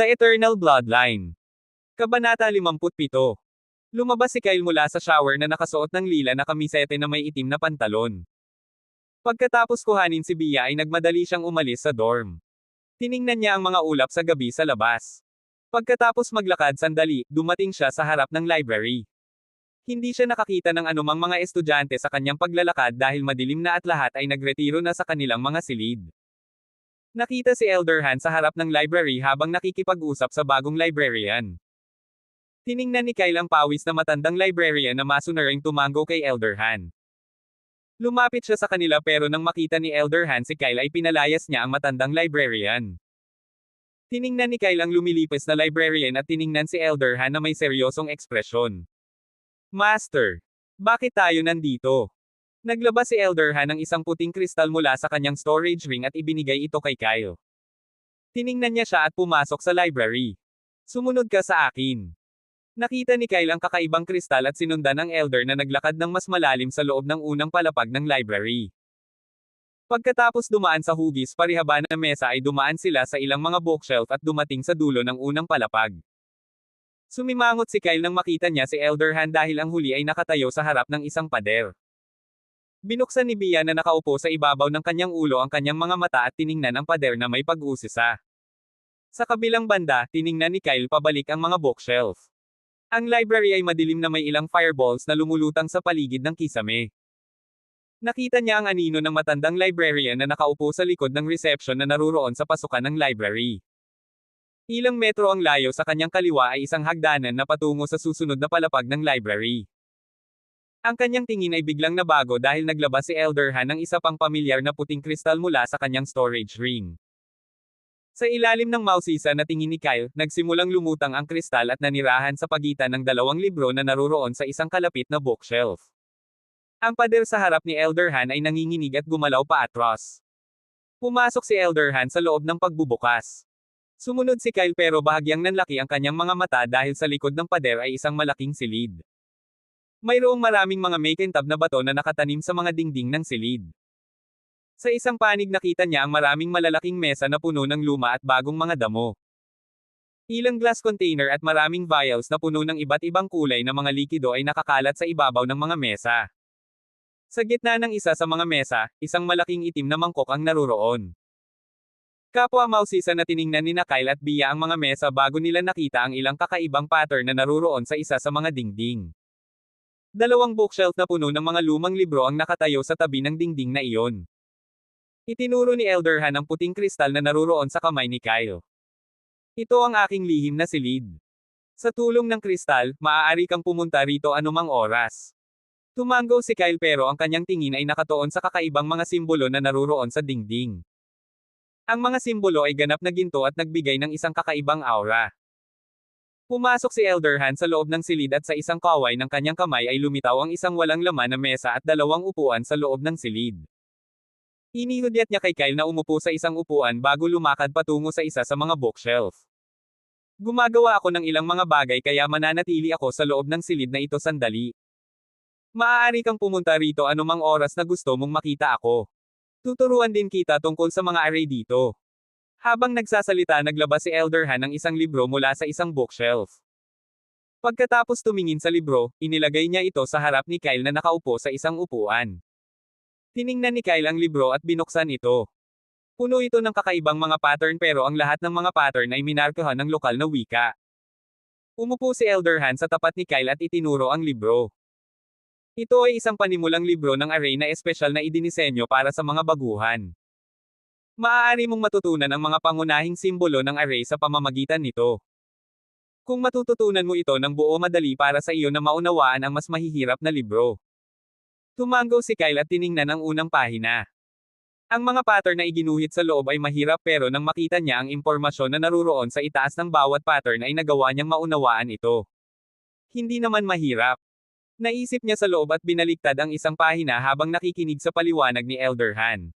The Eternal Bloodline. Kabanata 57. Lumabas si Kyle mula sa shower na nakasuot ng lila na kamisete na may itim na pantalon. Pagkatapos kuhanin si Bia ay nagmadali siyang umalis sa dorm. Tiningnan niya ang mga ulap sa gabi sa labas. Pagkatapos maglakad sandali, dumating siya sa harap ng library. Hindi siya nakakita ng anumang mga estudyante sa kanyang paglalakad dahil madilim na at lahat ay nagretiro na sa kanilang mga silid. Nakita si Elder Han sa harap ng library habang nakikipag-usap sa bagong librarian. Tiningnan ni Kyle ang pawis na matandang librarian na masunuring tumango kay Elder Han. Lumapit siya sa kanila pero nang makita ni Elder Han si Kyle ay pinalayas niya ang matandang librarian. Tiningnan ni Kyle ang lumilipis na librarian at tiningnan si Elder Han na may seryosong ekspresyon. Master, bakit tayo nandito? Naglabas si Elder Han ng isang puting kristal mula sa kanyang storage ring at ibinigay ito kay Kyle. Tiningnan niya siya at pumasok sa library. Sumunod ka sa akin. Nakita ni Kyle ang kakaibang kristal at sinundan ng Elder na naglakad ng mas malalim sa loob ng unang palapag ng library. Pagkatapos dumaan sa hugis parihaban ng mesa ay dumaan sila sa ilang mga bookshelf at dumating sa dulo ng unang palapag. Sumimangot si Kyle nang makita niya si Elder Han dahil ang huli ay nakatayo sa harap ng isang pader. Binuksan ni Bia na nakaupo sa ibabaw ng kanyang ulo ang kanyang mga mata at tiningnan ang pader na may pag-uusisa. Sa kabilang banda, tiningnan ni Kyle pabalik ang mga bookshelf. Ang library ay madilim na may ilang fireballs na lumulutang sa paligid ng kisame. Nakita niya ang anino ng matandang librarian na nakaupo sa likod ng reception na naruroon sa pasukan ng library. Ilang metro ang layo sa kanyang kaliwa ay isang hagdanan na patungo sa susunod na palapag ng library. Ang kanyang tingin ay biglang nabago dahil naglabas si Elder Han ng isa pang pamilyar na puting kristal mula sa kanyang storage ring. Sa ilalim ng mausisa na tingin ni Kyle, nagsimulang lumutang ang kristal at nanirahan sa pagitan ng dalawang libro na naruroon sa isang kalapit na bookshelf. Ang pader sa harap ni Elder Han ay nanginginig at gumalaw paatras. Pumasok si Elder Han sa loob ng pagbubukas. Sumunod si Kyle pero bahagyang nanlaki ang kanyang mga mata dahil sa likod ng pader ay isang malaking silid. Mayroong maraming mga makintab na bato na nakatanim sa mga dingding ng silid. Sa isang panig nakita niya ang maraming malalaking mesa na puno ng luma at bagong mga damo. Ilang glass container at maraming vials na puno ng iba't ibang kulay na mga likido ay nakakalat sa ibabaw ng mga mesa. Sa gitna ng isa sa mga mesa, isang malaking itim na mangkok ang naruroon. Kapwa mausisa na tiningnan ni Kyle at Bia ang mga mesa bago nila nakita ang ilang kakaibang pattern na naruroon sa isa sa mga dingding. Dalawang bookshelf na puno ng mga lumang libro ang nakatayo sa tabi ng dingding na iyon. Itinuro ni Elder Han ang puting kristal na naruroon sa kamay ni Kyle. Ito ang aking lihim na silid. Sa tulong ng kristal, maaari kang pumunta rito anumang oras. Tumango si Kyle pero ang kanyang tingin ay nakatuon sa kakaibang mga simbolo na naruroon sa dingding. Ang mga simbolo ay ganap na ginto at nagbigay ng isang kakaibang aura. Pumasok si Elder Han sa loob ng silid at sa isang kaway ng kanyang kamay ay lumitaw ang isang walang laman na mesa at dalawang upuan sa loob ng silid. Inihudyat niya kay Kyle na umupo sa isang upuan bago lumakad patungo sa isa sa mga bookshelf. Gumagawa ako ng ilang mga bagay kaya mananatili ako sa loob ng silid na ito sandali. Maaari kang pumunta rito anumang oras na gusto mong makita ako. Tuturuan din kita tungkol sa mga array dito. Habang nagsasalita naglabas si Elder Han ng isang libro mula sa isang bookshelf. Pagkatapos tumingin sa libro, inilagay niya ito sa harap ni Kyle na nakaupo sa isang upuan. Tiningnan ni Kyle ang libro at binuksan ito. Puno ito ng kakaibang mga pattern pero ang lahat ng mga pattern ay minarkahan ng lokal na wika. Umupo si Elder Han sa tapat ni Kyle at itinuro ang libro. Ito ay isang panimulang libro ng array na espesyal na idinisenyo para sa mga baguhan. Maaari mong matutunan ang mga pangunahing simbolo ng array sa pamamagitan nito. Kung matututunan mo ito ng buo madali para sa iyo na maunawaan ang mas mahihirap na libro. Tumango si Kyle at tiningnan ang unang pahina. Ang mga pattern na iginuhit sa loob ay mahirap pero nang makita niya ang impormasyon na naruroon sa itaas ng bawat pattern ay nagawa niyang maunawaan ito. Hindi naman mahirap. Naisip niya sa loob at binaliktad ang isang pahina habang nakikinig sa paliwanag ni Elder Han.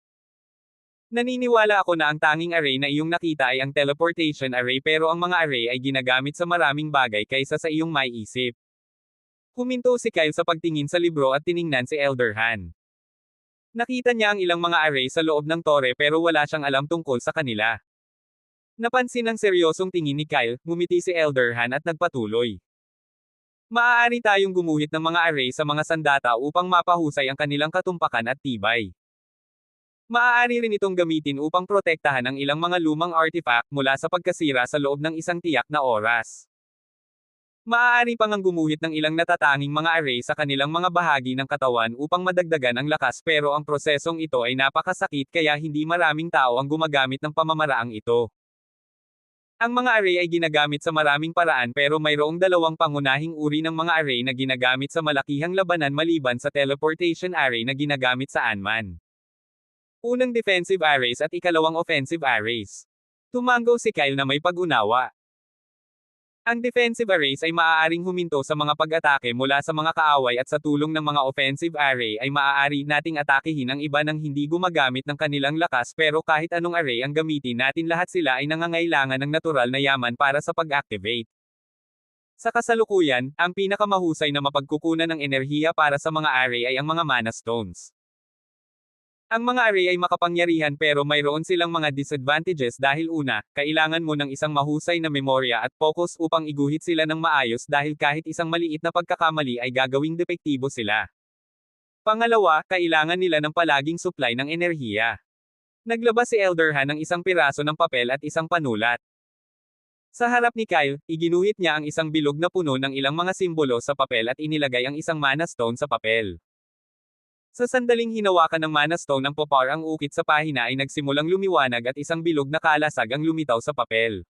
Naniniwala ako na ang tanging array na iyong nakita ay ang teleportation array pero ang mga array ay ginagamit sa maraming bagay kaysa sa iyong maiisip. Huminto si Kyle sa pagtingin sa libro at tiningnan si Elder Han. Nakita niya ang ilang mga array sa loob ng tore pero wala siyang alam tungkol sa kanila. Napansin ang seryosong tingin ni Kyle, ngumiti si Elder Han at nagpatuloy. Maaari tayong gumuhit ng mga array sa mga sandata upang mapahusay ang kanilang katumpakan at tibay. Maaari rin itong gamitin upang protektahan ang ilang mga lumang artifact mula sa pagkasira sa loob ng isang tiyak na oras. Maaari pang ang gumuhit ng ilang natatanging mga array sa kanilang mga bahagi ng katawan upang madagdagan ang lakas, pero ang prosesong ito ay napakasakit kaya hindi maraming tao ang gumagamit ng pamamaraang ito. Ang mga array ay ginagamit sa maraming paraan, pero mayroong dalawang pangunahing uri ng mga array na ginagamit sa malakihang labanan maliban sa teleportation array na ginagamit sa Ant-Man. Unang defensive arrays at ikalawang offensive arrays. Tumango si Kyle na may pag-unawa. Ang defensive arrays ay maaaring huminto sa mga pag-atake mula sa mga kaaway, at sa tulong ng mga offensive array ay maaari nating atakehin ang iba nang hindi gumagamit ng kanilang lakas, pero kahit anong array ang gamitin natin, lahat sila ay nangangailangan ng natural na yaman para sa pag-activate. Sa kasalukuyan, ang pinakamahusay na mapagkukunan ng enerhiya para sa mga array ay ang mga mana stones. Ang mga array ay makapangyarihan, pero mayroon silang mga disadvantages dahil una, kailangan mo ng isang mahusay na memorya at focus upang iguhit sila ng maayos, dahil kahit isang maliit na pagkakamali ay gagawing depektibo sila. Pangalawa, kailangan nila ng palaging supply ng enerhiya. Naglabas si Elder Han ng isang piraso ng papel at isang panulat. Sa harap ni Kyle, iginuhit niya ang isang bilog na puno ng ilang mga simbolo sa papel at inilagay ang isang mana stone sa papel. Sa sandaling hinawakan ng mana stone ng popar ang ukit sa pahina ay nagsimulang lumiwanag at isang bilog na kalasag ang lumitaw sa papel.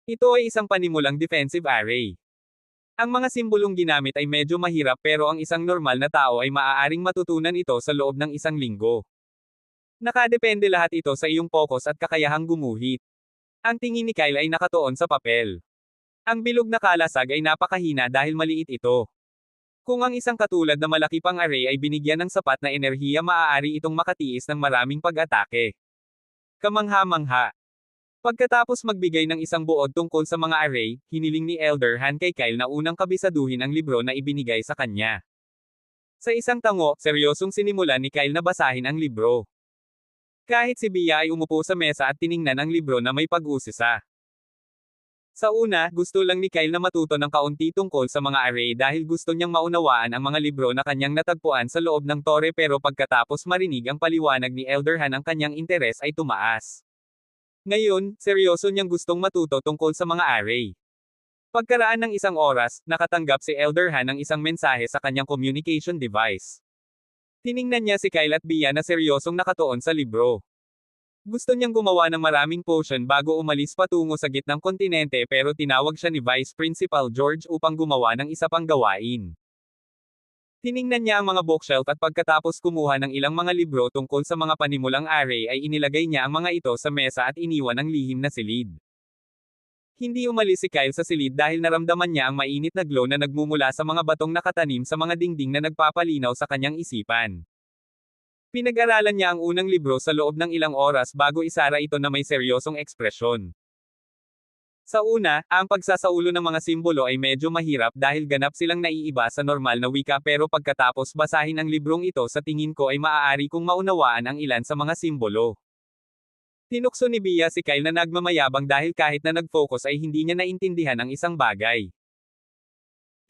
Ito ay isang panimulang defensive array. Ang mga simbolong ginamit ay medyo mahirap, pero ang isang normal na tao ay maaaring matutunan ito sa loob ng isang linggo. Nakadepende lahat ito sa iyong focus at kakayahang gumuhit. Ang tingin ni Kyle ay nakatuon sa papel. Ang bilog na kalasag ay napakahina dahil maliit ito. Kung ang isang katulad na malaki pang array ay binigyan ng sapat na enerhiya, maaari itong makatiis ng maraming pag-atake. Kamangha-mangha. Pagkatapos magbigay ng isang buod tungkol sa mga array, hiniling ni Elder Han kay Kyle na unang kabisaduhin ang libro na ibinigay sa kanya. Sa isang tango, seryosong sinimulan ni Kyle na basahin ang libro. Kahit si Bia ay umupo sa mesa at tiningnan ang libro na may pag-usisa. Sa una, gusto lang ni Kyle na matuto ng kaunti tungkol sa mga array dahil gusto niyang maunawaan ang mga libro na kanyang natagpuan sa loob ng tore, pero pagkatapos marinig ang paliwanag ni Elder Han, ang kanyang interes ay tumaas. Ngayon, seryoso niyang gustong matuto tungkol sa mga array. Pagkaraan ng isang oras, nakatanggap si Elder Han ng isang mensahe sa kanyang communication device. Tiningnan niya si Kyle at Bia na seryosong nakatuon sa libro. Gusto niyang gumawa ng maraming potion bago umalis patungo sa gitnang kontinente, pero tinawag siya ni Vice Principal George upang gumawa ng isa pang gawain. Tiningnan niya ang mga bookshelf at pagkatapos kumuha ng ilang mga libro tungkol sa mga panimulang array ay inilagay niya ang mga ito sa mesa at iniwan ang lihim na silid. Hindi umalis si Kyle sa silid dahil naramdaman niya ang mainit na glow na nagmumula sa mga batong nakatanim sa mga dingding na nagpapalinaw sa kanyang isipan. Pinag-aralan niya ang unang libro sa loob ng ilang oras bago isara ito na may seryosong ekspresyon. Sa una, ang pagsasaulo ng mga simbolo ay medyo mahirap dahil ganap silang naiiba sa normal na wika, pero pagkatapos basahin ang librong ito, sa tingin ko ay maaari kong maunawaan ang ilan sa mga simbolo. Tinukso ni Bia si Kyle na nagmamayabang dahil kahit na nag-focus ay hindi niya naintindihan ang isang bagay.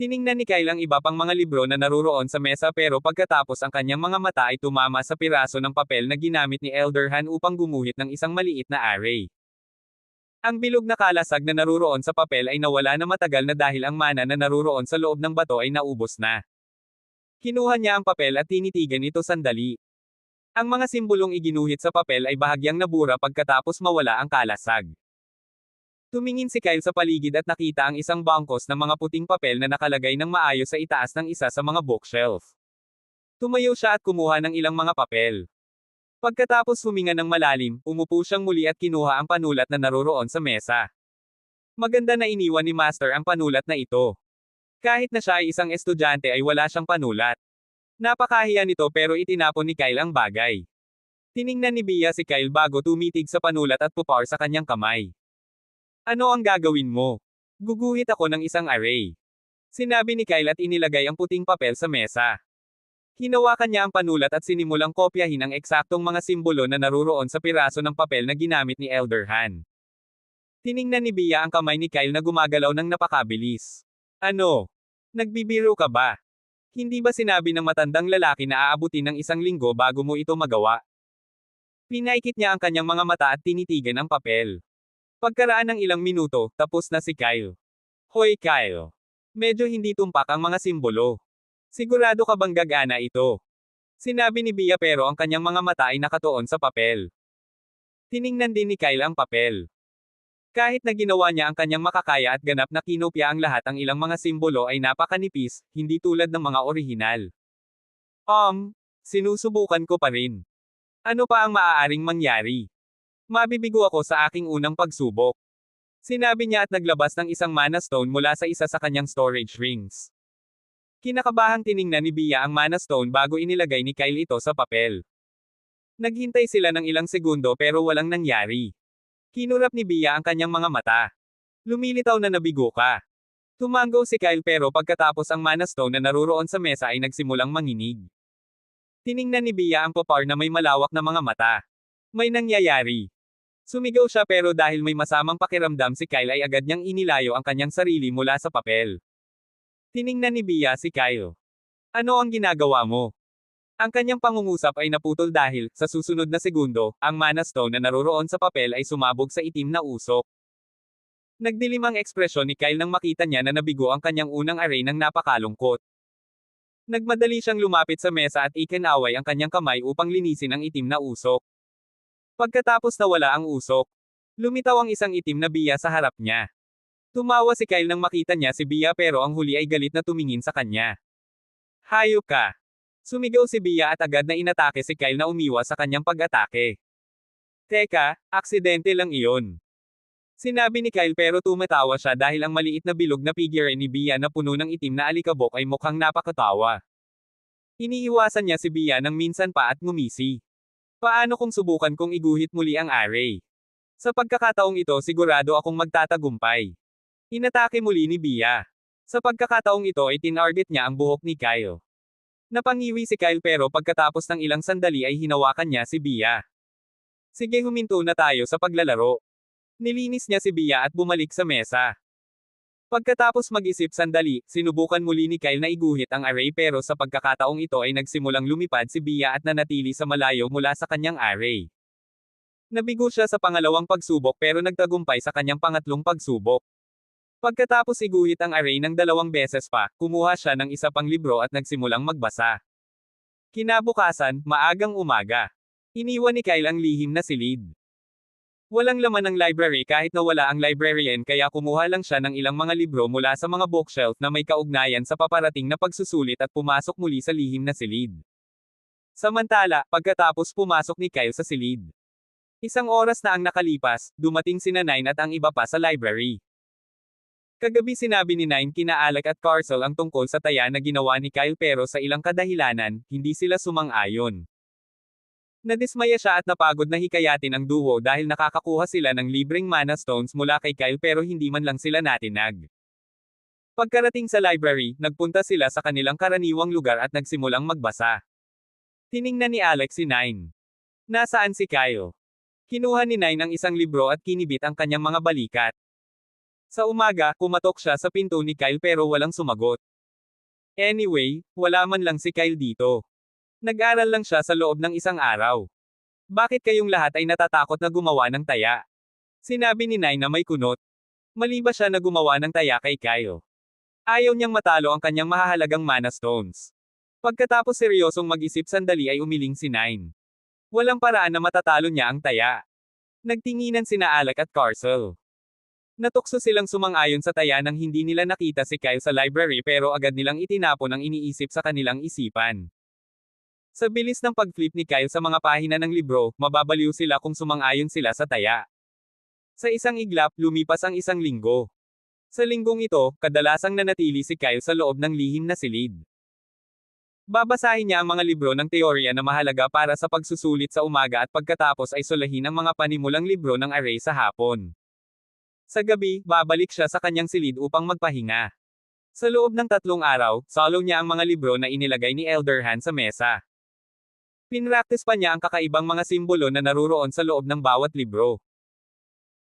Tiningnan ni Kyle ang iba pang mga libro na naruroon sa mesa, pero pagkatapos ang kanyang mga mata ay tumama sa piraso ng papel na ginamit ni Elder Han upang gumuhit ng isang maliit na array. Ang bilog na kalasag na naruroon sa papel ay nawala na matagal na dahil ang mana na naruroon sa loob ng bato ay naubos na. Kinuha niya ang papel at tinitigan ito sandali. Ang mga simbolong iginuhit sa papel ay bahagyang nabura pagkatapos mawala ang kalasag. Tumingin si Kyle sa paligid at nakita ang isang bangkos ng mga puting papel na nakalagay ng maayos sa itaas ng isa sa mga bookshelf. Tumayo siya at kumuha ng ilang mga papel. Pagkatapos huminga ng malalim, umupo siyang muli at kinuha ang panulat na naruroon sa mesa. Maganda na iniwan ni Master ang panulat na ito. Kahit na siya ay isang estudyante ay wala siyang panulat. Napakahiya nito, pero itinapon ni Kyle ang bagay. Tiningnan ni Bia si Kyle bago tumitig sa panulat at pupar sa kanyang kamay. Ano ang gagawin mo? Guguhit ako ng isang array. Sinabi ni Kyle at inilagay ang puting papel sa mesa. Hinawakan niya ang panulat at sinimulang kopyahin ang eksaktong mga simbolo na naruroon sa piraso ng papel na ginamit ni Elder Han. Tiningnan ni Bea ang kamay ni Kyle na gumagalaw ng napakabilis. Ano? Nagbibiro ka ba? Hindi ba sinabi ng matandang lalaki na aabutin ng 1 linggo bago mo ito magawa? Pinaikit niya ang kanyang mga mata at tinitigan ang papel. Pagkaraan ng ilang minuto, tapos na si Kyle. Hoy Kyle. Medyo hindi tumpak ang mga simbolo. Sigurado ka bang gagana ito? Sinabi ni Bea pero ang kanyang mga mata ay nakatuon sa papel. Tiningnan din ni Kyle ang papel. Kahit na ginawa niya ang kanyang makakaya at ganap na kinopya ang lahat, ang ilang mga simbolo ay napakanipis, hindi tulad ng mga orihinal. Sinusubukan ko pa rin. Ano pa ang maaaring mangyari? Mabibigo ako sa aking unang pagsubok. Sinabi niya at naglabas ng isang mana stone mula sa isa sa kanyang storage rings. Kinakabahang tiningnan ni Bea ang mana stone bago inilagay ni Kyle ito sa papel. Naghintay sila ng ilang segundo pero walang nangyari. Kinurap ni Bea ang kanyang mga mata. Lumilitaw na nabigo ka. Tumango si Kyle pero pagkatapos ang mana stone na naruroon sa mesa ay nagsimulang manginig. Tiningnan ni Bea ang popar na may malawak na mga mata. May nangyayari. Sumigaw siya pero dahil may masamang pakiramdam si Kyle ay agad niyang inilayo ang kanyang sarili mula sa papel. Tiningnan ni Bea si Kyle. Ano ang ginagawa mo? Ang kanyang pangungusap ay naputol dahil, sa susunod na segundo, ang mana stone na naruroon sa papel ay sumabog sa itim na usok. Nagdilim ang ekspresyon ni Kyle nang makita niya na nabigo ang kanyang unang array ng napakalungkot. Nagmadali siyang lumapit sa mesa at ikinaway ang kanyang kamay upang linisin ang itim na usok. Pagkatapos nawala ang usok, lumitaw ang isang itim na Bea sa harap niya. Tumawa si Kyle nang makita niya si Bea pero ang huli ay galit na tumingin sa kanya. Hayop ka! Sumigaw si Bea at agad na inatake si Kyle na umiwas sa kanyang pag-atake. Teka, aksidente lang iyon. Sinabi ni Kyle pero tumatawa siya dahil ang maliit na bilog na figure ni Bea na puno ng itim na alikabok ay mukhang napakatawa. Iniiwasan niya si Bea nang minsan pa at ngumisi. Paano kung subukan kong iguhit muli ang array? Sa pagkakataong ito sigurado akong magtatagumpay. Inatake muli ni Bea. Sa pagkakataong ito ay tinarget niya ang buhok ni Kyle. Napangiwi si Kyle pero pagkatapos ng ilang sandali ay hinawakan niya si Bea. Sige, huminto na tayo sa paglalaro. Nilinis niya si Bea at bumalik sa mesa. Pagkatapos mag-isip sandali, sinubukan muli ni Kyle na iguhit ang array pero sa pagkakataong ito ay nagsimulang lumipad si Bea at nanatili sa malayo mula sa kanyang array. Nabigo siya sa pangalawang pagsubok pero nagtagumpay sa kanyang pangatlong pagsubok. Pagkatapos iguhit ang array ng 2 beses pa, kumuha siya ng isa pang libro at nagsimulang magbasa. Kinabukasan, maagang umaga. Iniwan ni Kyle ang lihim na silid. Walang laman ang library kahit na wala ang librarian kaya kumuha lang siya ng ilang mga libro mula sa mga bookshelf na may kaugnayan sa paparating na pagsusulit at pumasok muli sa lihim na silid. Samantala, pagkatapos pumasok ni Kyle sa silid. 1 oras na ang nakalipas, dumating sina Nine at ang iba pa sa library. Kagabi sinabi ni Nine kina Alec at Carcel ang tungkol sa taya na ginawa ni Kyle pero sa ilang kadahilanan, hindi sila sumang-ayon. Nadismaya siya at napagod na hikayatin ang duo dahil nakakakuha sila ng libreng mana stones mula kay Kyle pero hindi man lang sila natinag. Pagkarating sa library, nagpunta sila sa kanilang karaniwang lugar at nagsimulang magbasa. Tiningnan ni Alex si Nine. Nasaan si Kyle? Kinuha ni Nine ang isang libro at kinibit ang kanyang mga balikat. Sa umaga, kumatok siya sa pinto ni Kyle pero walang sumagot. Anyway, wala man lang si Kyle dito. Nag-aral lang siya sa loob ng 1 araw. Bakit kayong lahat ay natatakot na gumawa ng taya? Sinabi ni Nine na may kunot. Mali ba siya na gumawa ng taya kay Kyle? Ayaw niyang matalo ang kanyang mahahalagang mana stones. Pagkatapos seryosong mag-isip sandali ay umiling si Nine. Walang paraan na matatalo niya ang taya. Nagtinginan sina Alec at Carcel. Natukso silang sumang-ayon sa taya nang hindi nila nakita si Kyle sa library pero agad nilang itinapon ang iniisip sa kanilang isipan. Sa bilis ng pag-flip ni Kyle sa mga pahina ng libro, mababaliw sila kung sumang-ayon sila sa taya. Sa isang iglap, lumipas ang 1 linggo. Sa linggong ito, kadalasang nanatili si Kyle sa loob ng lihim na silid. Babasahin niya ang mga libro ng teorya na mahalaga para sa pagsusulit sa umaga at pagkatapos ay sulahin ang mga panimulang libro ng array sa hapon. Sa gabi, babalik siya sa kanyang silid upang magpahinga. Sa loob ng 3 araw, solo niya ang mga libro na inilagay ni Elderhan sa mesa. Pinractice pa niya ang kakaibang mga simbolo na naruroon sa loob ng bawat libro.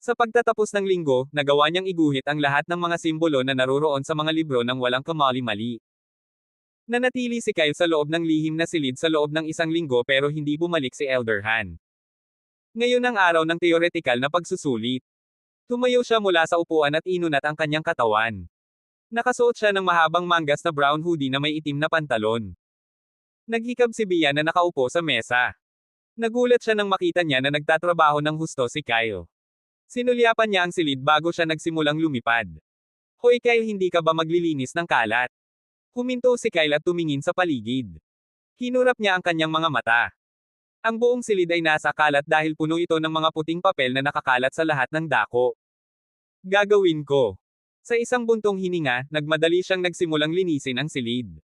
Sa pagtatapos ng linggo, nagawa niyang iguhit ang lahat ng mga simbolo na naroroon sa mga libro ng walang kamali-mali. Nanatili si Kyle sa loob ng lihim na silid sa loob ng isang linggo pero hindi bumalik si Elder Han. Ngayon ang araw ng teoretikal na pagsusulit. Tumayo siya mula sa upuan at inunat ang kanyang katawan. Nakasuot siya ng mahabang manggas na brown hoodie na may itim na pantalon. Naghikab si Bia na nakaupo sa mesa. Nagulat siya nang makita niya na nagtatrabaho ng husto si Kyle. Sinulyapan niya ang silid bago siya nagsimulang lumipad. Hoy Kyle, hindi ka ba maglilinis ng kalat? Huminto si Kyle at tumingin sa paligid. Hinurap niya ang kanyang mga mata. Ang buong silid ay nasa kalat dahil puno ito ng mga puting papel na nakakalat sa lahat ng dako. Gagawin ko. Sa isang buntong hininga, nagmadali siyang nagsimulang linisin ang silid.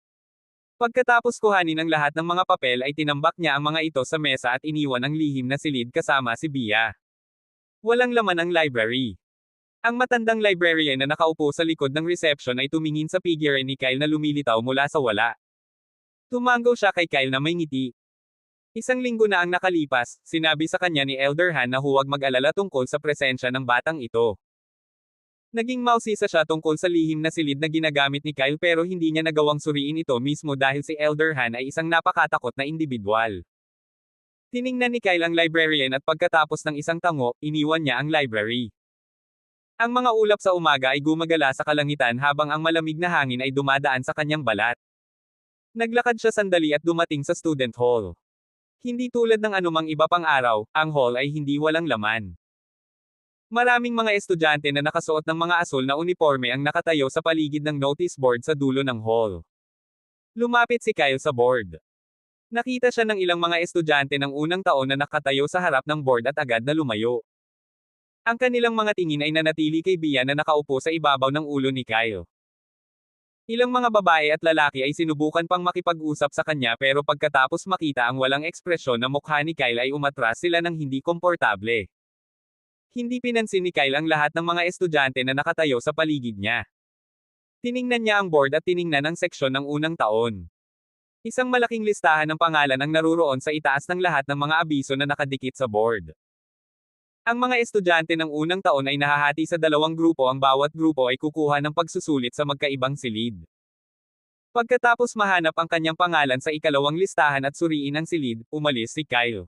Pagkatapos kuhanin ang lahat ng mga papel ay tinambak niya ang mga ito sa mesa at iniwan ang lihim na silid kasama si Bia. Walang laman ang library. Ang matandang librarian na nakaupo sa likod ng reception ay tumingin sa figure ni Kyle na lumilitaw mula sa wala. Tumango siya kay Kyle na may ngiti. Isang linggo na ang nakalipas, sinabi sa kanya ni Elder Han na huwag mag-alala tungkol sa presensya ng batang ito. Naging mausisa siya tungkol sa lihim na silid na ginagamit ni Kyle pero hindi niya nagawang suriin ito mismo dahil si Elder Han ay isang napakatakot na individual. Tiningnan ni Kyle ang librarian at pagkatapos ng isang tango, iniwan niya ang library. Ang mga ulap sa umaga ay gumagala sa kalangitan habang ang malamig na hangin ay dumadaan sa kanyang balat. Naglakad siya sandali at dumating sa student hall. Hindi tulad ng anumang iba pang araw, ang hall ay hindi walang laman. Maraming mga estudyante na nakasuot ng mga asul na uniforme ang nakatayo sa paligid ng notice board sa dulo ng hall. Lumapit si Kyle sa board. Nakita siya ng ilang mga estudyante ng unang taon na nakatayo sa harap ng board at agad na lumayo. Ang kanilang mga tingin ay nanatili kay Bia na nakaupo sa ibabaw ng ulo ni Kyle. Ilang mga babae at lalaki ay sinubukan pang makipag-usap sa kanya pero pagkatapos makita ang walang ekspresyon na mukha ni Kyle ay umatras sila ng hindi komportable. Hindi pinansin ni Kyle ang lahat ng mga estudyante na nakatayo sa paligid niya. Tiningnan niya ang board at tiningnan ang seksyon ng unang taon. Isang malaking listahan ng pangalan ang naruroon sa itaas ng lahat ng mga abiso na nakadikit sa board. Ang mga estudyante ng unang taon ay nahahati sa dalawang grupo, ang bawat grupo ay kukuha ng pagsusulit sa magkaibang silid. Pagkatapos mahanap ang kanyang pangalan sa ikalawang listahan at suriin ang silid, umalis si Kyle.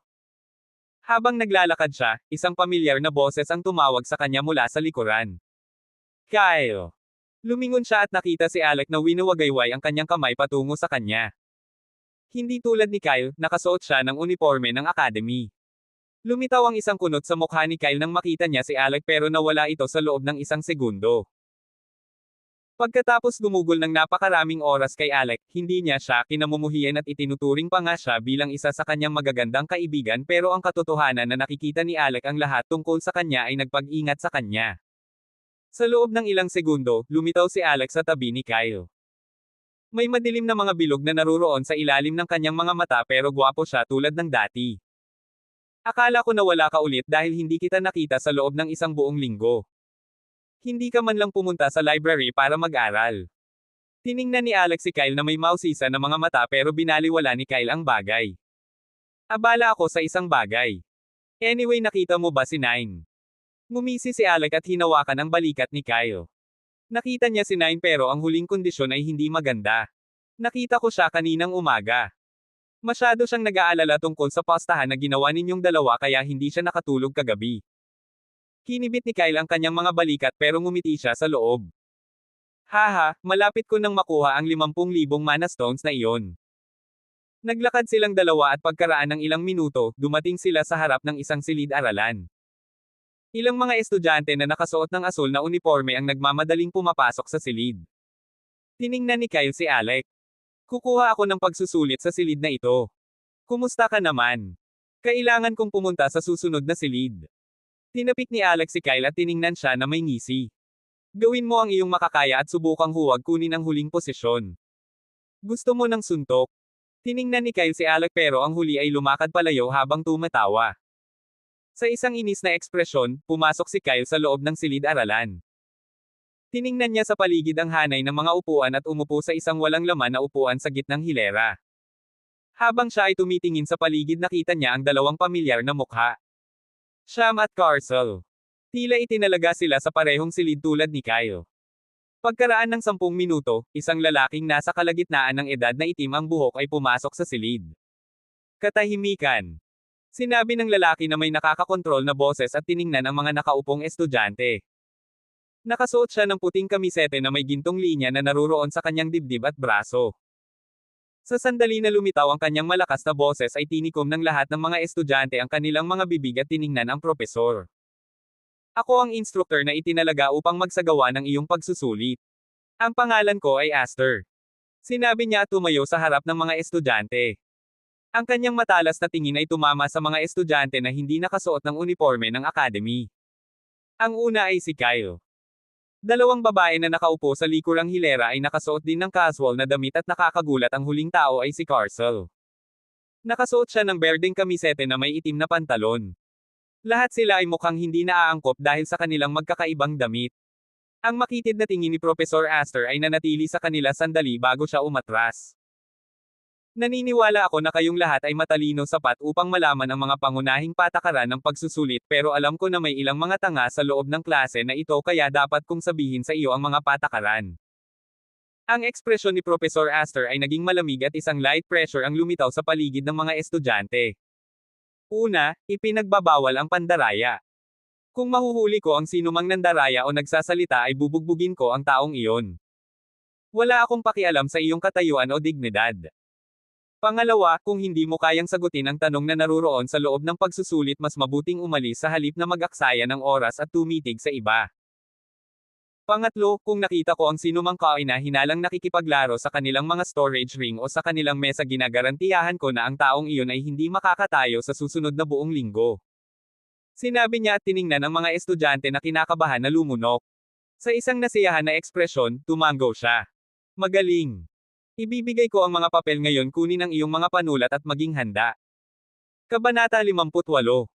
Habang naglalakad siya, isang pamilyar na boses ang tumawag sa kanya mula sa likuran. Kyle! Lumingon siya at nakita si Alec na winuwagayway ang kanyang kamay patungo sa kanya. Hindi tulad ni Kyle, nakasuot siya ng uniforme ng academy. Lumitaw ang isang kunot sa mukha ni Kyle nang makita niya si Alec pero nawala ito sa loob ng isang segundo. Pagkatapos gumugol ng napakaraming oras kay Alec, hindi niya siya kinamumuhian at itinuturing pa nga siya bilang isa sa kanyang magagandang kaibigan pero ang katotohanan na nakikita ni Alec ang lahat tungkol sa kanya ay nagpag-ingat sa kanya. Sa loob ng ilang segundo, lumitaw si Alec sa tabi ni Kyle. May madilim na mga bilog na naruroon sa ilalim ng kanyang mga mata pero gwapo siya tulad ng dati. Akala ko na wala ka ulit dahil hindi kita nakita sa loob ng isang buong linggo. Hindi ka man lang pumunta sa library para mag-aral. Tiningnan ni Alex si Kyle na may mausisa na mga mata pero binaliwala ni Kyle ang bagay. Abala ako sa isang bagay. Anyway, nakita mo ba si Nine? Ngumisi si Alec at hinawakan ang balikat ni Kyle. Nakita niya si Nine pero ang huling kondisyon ay hindi maganda. Nakita ko siya kaninang umaga. Masyado siyang nag-aalala tungkol sa pastahan na ginawa ninyong dalawa kaya hindi siya nakatulog kagabi. Kinibit ni Kyle ang kanyang mga balikat pero ngumiti siya sa loob. Haha, malapit ko nang makuha ang 50,000 mana stones na iyon. Naglakad silang dalawa at pagkaraan ng ilang minuto, dumating sila sa harap ng isang silid-aralan. Ilang mga estudyante na nakasuot ng asul na uniforme ang nagmamadaling pumapasok sa silid. Tiningnan ni Kyle si Alec. Kukuha ako ng pagsusulit sa silid na ito. Kumusta ka naman? Kailangan kong pumunta sa susunod na silid. Tinapik ni Alec si Kyle at tiningnan siya na may ngisi. Gawin mo ang iyong makakaya at subukang huwag kunin ang huling posisyon. Gusto mo ng suntok? Tiningnan ni Kyle si Alec pero ang huli ay lumakad palayo habang tumatawa. Sa isang inis na ekspresyon, pumasok si Kyle sa loob ng silid-aralan. Tiningnan niya sa paligid ang hanay ng mga upuan at umupo sa isang walang laman na upuan sa gitnang hilera. Habang siya ay tumitingin sa paligid nakita niya ang dalawang pamilyar na mukha. Sham at Carcel. Tila itinalaga sila sa parehong silid tulad ni Kyle. Pagkaraan ng 10 minuto, isang lalaking nasa kalagitnaan ng edad na itim ang buhok ay pumasok sa silid. Katahimikan. Sinabi ng lalaki na may nakakakontrol na boses at tiningnan ang mga nakaupong estudyante. Nakasuot siya ng puting kamisete na may gintong linya na naruroon sa kanyang dibdib at braso. Sa sandali na lumitaw ang kanyang malakas na boses ay tinikom ng lahat ng mga estudyante ang kanilang mga bibig at tiningnan ang propesor. Ako ang instructor na itinalaga upang magsagawa ng iyong pagsusulit. Ang pangalan ko ay Aster. Sinabi niya at tumayo sa harap ng mga estudyante. Ang kanyang matalas na tingin ay tumama sa mga estudyante na hindi nakasuot ng uniforme ng academy. Ang una ay si Kyle. Dalawang babae na nakaupo sa likurang hilera ay nakasuot din ng casual na damit at nakakagulat ang huling tao ay si Carcel. Nakasuot siya ng berdeng kamisete na may itim na pantalon. Lahat sila ay mukhang hindi naaangkop dahil sa kanilang magkakaibang damit. Ang makitid na tingin ni Professor Aster ay nanatili sa kanila sandali bago siya umatras. Naniniwala ako na kayong lahat ay matalino sapat upang malaman ang mga pangunahing patakaran ng pagsusulit pero alam ko na may ilang mga tanga sa loob ng klase na ito kaya dapat kong sabihin sa iyo ang mga patakaran. Ang ekspresyon ni Professor Aster ay naging malamig at isang light pressure ang lumitaw sa paligid ng mga estudyante. Una, ipinagbabawal ang pandaraya. Kung mahuhuli ko ang sinumang nandaraya o nagsasalita ay bubugbugin ko ang taong iyon. Wala akong pakialam sa iyong katayuan o dignidad. Pangalawa, kung hindi mo kayang sagutin ang tanong na naruroon sa loob ng pagsusulit mas mabuting umalis sa halip na mag-aksaya ng oras at tumitig sa iba. Pangatlo, kung nakita ko ang sinumang kaina-hinalang nakikipaglaro sa kanilang mga storage ring o sa kanilang mesa ginagarantiyahan ko na ang taong iyon ay hindi makakatayo sa susunod na buong linggo. Sinabi niya at tiningnan ang mga estudyante na kinakabahan na lumunok. Sa isang nasiyahan na ekspresyon, tumango siya. Magaling. Ibibigay ko ang mga papel ngayon, kunin ang iyong mga panulat at maging handa. Kabanata 58.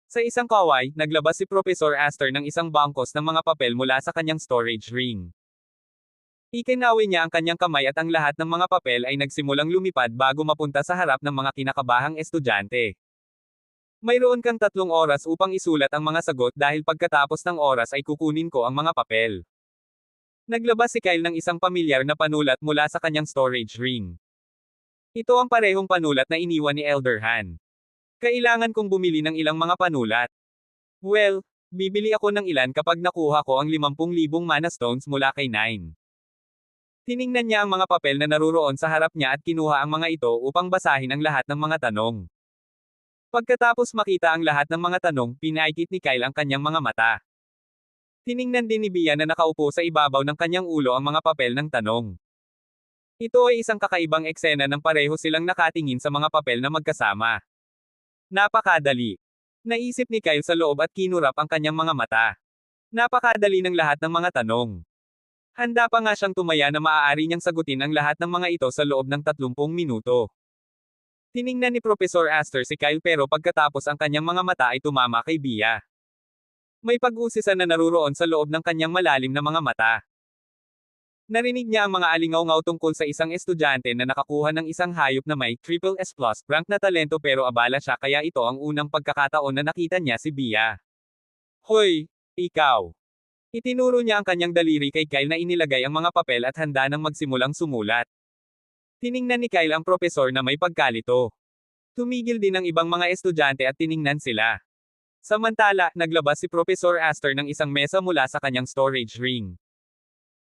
Sa isang kaway, naglabas si Professor Aster ng isang bangkos ng mga papel mula sa kanyang storage ring. Ikinawi niya ang kanyang kamay at ang lahat ng mga papel ay nagsimulang lumipad bago mapunta sa harap ng mga kinakabahang estudyante. Mayroon kang 3 oras upang isulat ang mga sagot dahil pagkatapos ng oras ay kukunin ko ang mga papel. Naglabas si Kyle ng isang pamilyar na panulat mula sa kanyang storage ring. Ito ang parehong panulat na iniwan ni Elder Han. Kailangan kong bumili ng ilang mga panulat. Well, bibili ako ng ilan kapag nakuha ko ang 50,000 mana stones mula kay Nine. Tiningnan niya ang mga papel na naruroon sa harap niya at kinuha ang mga ito upang basahin ang lahat ng mga tanong. Pagkatapos makita ang lahat ng mga tanong, pinaikit ni Kyle ang kanyang mga mata. Tiningnan din ni Bia na nakaupo sa ibabaw ng kanyang ulo ang mga papel ng tanong. Ito ay isang kakaibang eksena ng pareho silang nakatingin sa mga papel na magkasama. Napakadali. Naisip ni Kyle sa loob at kinurap ang kanyang mga mata. Napakadali ng lahat ng mga tanong. Handa pa nga siyang tumaya na maaari niyang sagutin ang lahat ng mga ito sa loob ng 30 minuto. Tiningnan ni Professor Aster si Kyle pero pagkatapos ang kanyang mga mata ay tumama kay Bia. May pag-uusisa na naruroon sa loob ng kanyang malalim na mga mata. Narinig niya ang mga alingaw-ngaw tungkol sa isang estudyante na nakakuha ng isang hayop na may triple S+ rank na talento pero abala siya kaya ito ang unang pagkakataon na nakita niya si Bia. Hoy, ikaw! Itinuro niya ang kanyang daliri kay Kyle na inilagay ang mga papel at handa nang magsimulang sumulat. Tiningnan ni Kyle ang propesor na may pagkalito. Tumigil din ang ibang mga estudyante at tiningnan sila. Samantala, naglabas si Professor Aster ng isang mesa mula sa kanyang storage ring.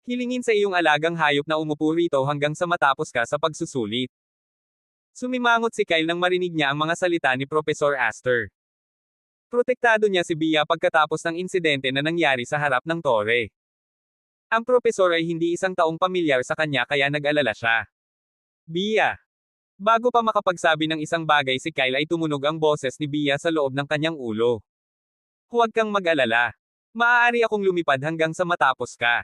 Hilingin sa iyong alagang hayop na umupo rito hanggang sa matapos ka sa pagsusulit. Sumimangot si Kyle nang marinig niya ang mga salita ni Professor Aster. Protektado niya si Bia pagkatapos ng insidente na nangyari sa harap ng tore. Ang propesor ay hindi isang taong pamilyar sa kanya kaya nag-alala siya. Bia. Bago pa makapagsabi ng isang bagay si Kyle ay tumunog ang boses ni Bia sa loob ng kanyang ulo. Huwag kang mag-alala. Maaari akong lumipad hanggang sa matapos ka.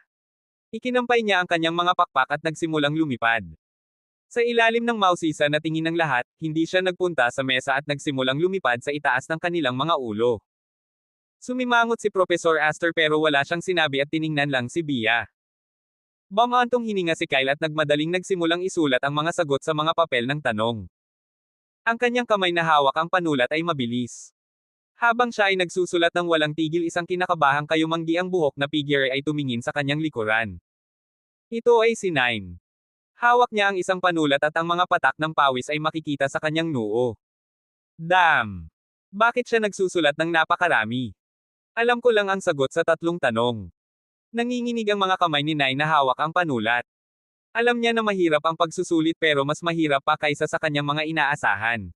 Ikinampay niya ang kanyang mga pakpak at nagsimulang lumipad. Sa ilalim ng mausisa na tingin ng lahat, hindi siya nagpunta sa mesa at nagsimulang lumipad sa itaas ng kanilang mga ulo. Sumimangot si Professor Aster pero wala siyang sinabi at tiningnan lang si Bia. Bumantong hininga si Kyle at nagmadaling nagsimulang isulat ang mga sagot sa mga papel ng tanong. Ang kanyang kamay na hawak ang panulat ay mabilis. Habang siya ay nagsusulat ng walang tigil, isang kinakabahang kayumanggi ang buhok na figure ay tumingin sa kanyang likuran. Ito ay si Nine. Hawak niya ang isang panulat at ang mga patak ng pawis ay makikita sa kanyang noo. Damn! Bakit siya nagsusulat ng napakarami? Alam ko lang ang sagot sa tatlong tanong. Nanginginig ang mga kamay ni Nine na hawak ang panulat. Alam niya na mahirap ang pagsusulit pero mas mahirap pa kaysa sa kanyang mga inaasahan.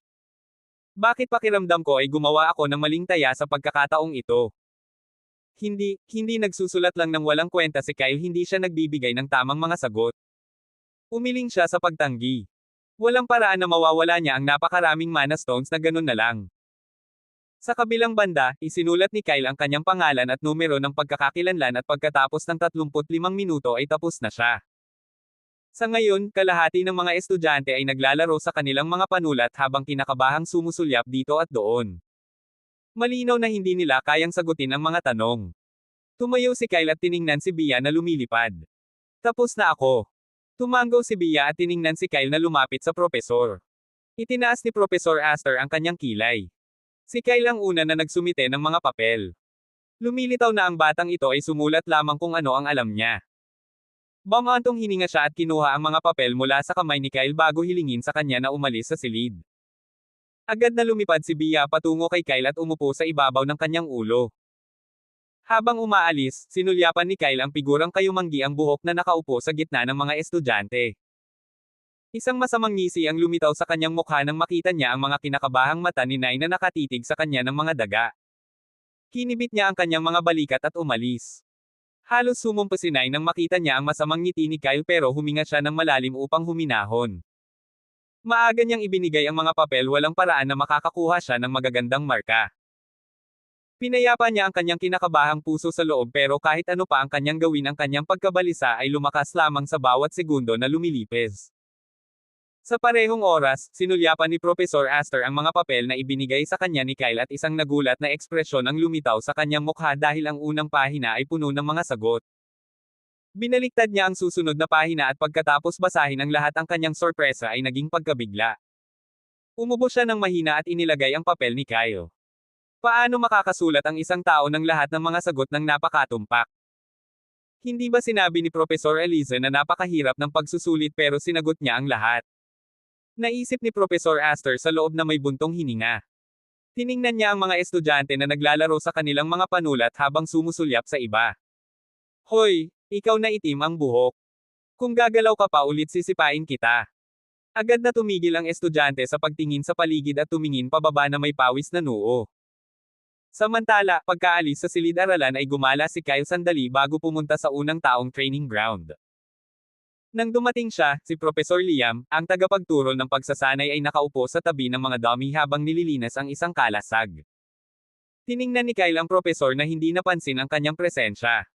Bakit pakiramdam ko ay gumawa ako ng maling taya sa pagkakataong ito? Hindi nagsusulat lang ng walang kwenta si Kyle, hindi siya nagbibigay ng tamang mga sagot. Umiling siya sa pagtanggi. Walang paraan na mawawala niya ang napakaraming mana stones na ganun na lang. Sa kabilang banda, isinulat ni Kyle ang kanyang pangalan at numero ng pagkakakilanlan at pagkatapos ng 35 minuto ay tapos na siya. Sa ngayon, kalahati ng mga estudyante ay naglalaro sa kanilang mga panulat habang kinakabahang sumusulyap dito at doon. Malinaw na hindi nila kayang sagutin ang mga tanong. Tumayo si Kyle at tiningnan si Bia na lumilipad. Tapos na ako. Tumango si Bia at tiningnan si Kyle na lumapit sa propesor. Itinaas ni Professor Aster ang kanyang kilay. Si Kyle ang una na nagsumite ng mga papel. Lumilitaw na ang batang ito ay sumulat lamang kung ano ang alam niya. Bumantong hininga siya at kinuha ang mga papel mula sa kamay ni Kyle bago hilingin sa kanya na umalis sa silid. Agad na lumipad si Bia patungo kay Kyle at umupo sa ibabaw ng kanyang ulo. Habang umaalis, sinulyapan ni Kyle ang figurang kayumanggi ang buhok na nakaupo sa gitna ng mga estudyante. Isang masamang ngisi ang lumitaw sa kanyang mukha nang makita niya ang mga kinakabahang mata ni Nine na nakatitig sa kanya ng mga daga. Kinibit niya ang kanyang mga balikat at umalis. Halos sumumpa si Nine nang makita niya ang masamang ngiti ni Kyle pero huminga siya ng malalim upang huminahon. Maaga niyang ibinigay ang mga papel, walang paraan na makakakuha siya ng magagandang marka. Pinayapa niya ang kanyang kinakabahang puso sa loob pero kahit ano pa ang kanyang gawin, ang kanyang pagkabalisa ay lumakas lamang sa bawat segundo na lumilipes. Sa parehong oras, sinulyapan ni Professor Aster ang mga papel na ibinigay sa kanya ni Kyle at isang nagulat na ekspresyon ang lumitaw sa kanyang mukha dahil ang unang pahina ay puno ng mga sagot. Binaliktad niya ang susunod na pahina at pagkatapos basahin ang lahat, ang kanyang sorpresa ay naging pagkabigla. Umubo siya ng mahina at inilagay ang papel ni Kyle. Paano makakasulat ang isang tao ng lahat ng mga sagot ng napakatumpak? Hindi ba sinabi ni Professor Eliza na napakahirap ng pagsusulit pero sinagot niya ang lahat? Naisip ni Professor Aster sa loob na may buntong hininga. Tiningnan niya ang mga estudyante na naglalaro sa kanilang mga panulat habang sumusulyap sa iba. Hoy, ikaw na itim ang buhok. Kung gagalaw ka pa ulit sisipain kita. Agad na tumigil ang estudyante sa pagtingin sa paligid at tumingin pababa na may pawis na noo. Samantala, pagkaalis sa silid-aralan ay gumala si Kyle sandali bago pumunta sa unang taong training ground. Nang dumating siya, si Professor Liam, ang tagapagturo ng pagsasanay, ay nakaupo sa tabi ng mga dummy habang nililinas ang isang kalasag. Tiningnan ni Kyle ang profesor na hindi napansin ang kanyang presensya.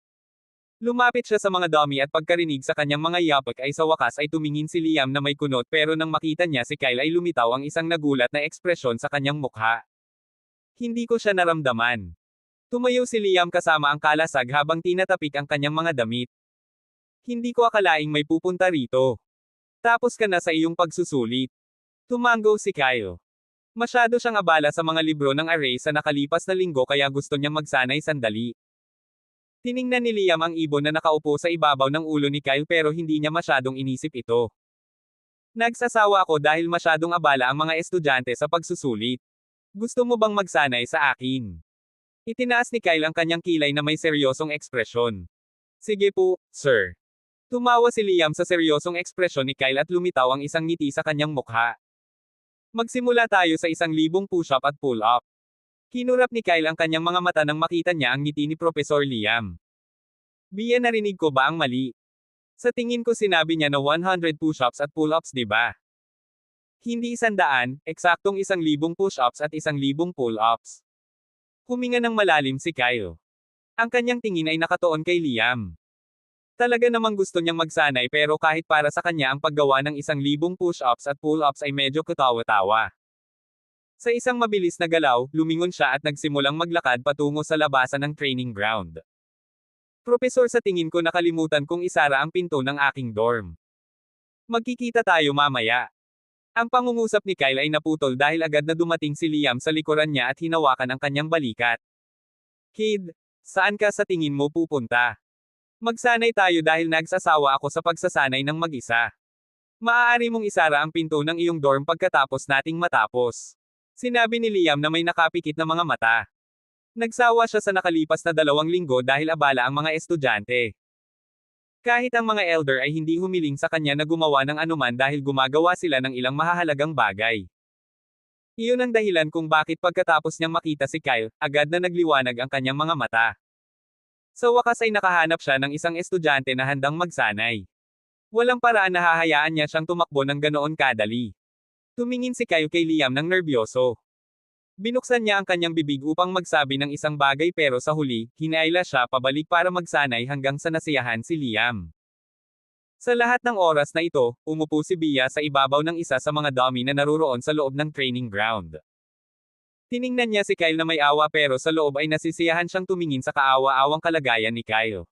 Lumapit siya sa mga dummy at pagkarinig sa kanyang mga yapak ay sa wakas ay tumingin si Liam na may kunot pero nang makita niya si Kyle ay lumitaw ang isang nagulat na ekspresyon sa kanyang mukha. Hindi ko siya naramdaman. Tumayo si Liam kasama ang kalasag habang tinatapik ang kanyang mga damit. Hindi ko akalaing may pupunta rito. Tapos ka na sa iyong pagsusulit. Tumango si Kyle. Masyado siyang abala sa mga libro ng array sa nakalipas na linggo kaya gusto niyang magsanay sandali. Tiningnan ni Liam ang ibon na nakaupo sa ibabaw ng ulo ni Kyle pero hindi niya masyadong inisip ito. Nagsasawa ako dahil masyadong abala ang mga estudyante sa pagsusulit. Gusto mo bang magsanay sa akin? Itinaas ni Kyle ang kanyang kilay na may seryosong ekspresyon. Sige po, sir. Tumawa si Liam sa seryosong ekspresyon ni Kyle at lumitaw ang isang ngiti sa kanyang mukha. Magsimula tayo sa 1,000 push-up at pull-up. Kinurap ni Kyle ang kanyang mga mata nang makita niya ang ngiti ni Professor Liam. Bia, narinig ko ba ang mali? Sa tingin ko sinabi niya na 100 push-ups at pull-ups, di ba? Hindi 100, eksaktong 1,000 push-ups at 1,000 pull-ups. Huminga ng malalim si Kyle. Ang kanyang tingin ay nakatuon kay Liam. Talaga namang gusto niyang magsanay pero kahit para sa kanya ang paggawa ng 1,000 push-ups at pull-ups ay medyo katawa-tawa. Sa isang mabilis na galaw, lumingon siya at nagsimulang maglakad patungo sa labasan ng training ground. Profesor, sa tingin ko nakalimutan kong isara ang pinto ng aking dorm. Magkikita tayo mamaya. Ang pangungusap ni Kyle ay naputol dahil agad na dumating si Liam sa likuran niya at hinawakan ang kanyang balikat. Kid, saan ka sa tingin mo pupunta? Magsanay tayo dahil nagsasawa ako sa pagsasanay ng mag-isa. Maaari mong isara ang pinto ng iyong dorm pagkatapos nating matapos. Sinabi ni Liam na may nakapikit na mga mata. Nagsawa siya sa nakalipas na 2 linggo dahil abala ang mga estudyante. Kahit ang mga elder ay hindi humiling sa kanya na gumawa ng anuman dahil gumagawa sila ng ilang mahahalagang bagay. Iyon ang dahilan kung bakit pagkatapos niyang makita si Kyle, agad na nagliwanag ang kanyang mga mata. Sa wakas ay nakahanap siya ng isang estudyante na handang magsanay. Walang paraan na hahayaan niya siyang tumakbo ng ganoon kadali. Tumingin si Kyle kay Liam ng nerbyoso. Binuksan niya ang kanyang bibig upang magsabi ng isang bagay pero sa huli, hinaila siya pabalik para magsanay hanggang sa nasiyahan si Liam. Sa lahat ng oras na ito, umupo si Bia sa ibabaw ng isa sa mga dummy na naruroon sa loob ng training ground. Tiningnan niya si Kyle na may awa pero sa loob ay nasisiyahan siyang tumingin sa kaawa-awang kalagayan ni Kyle.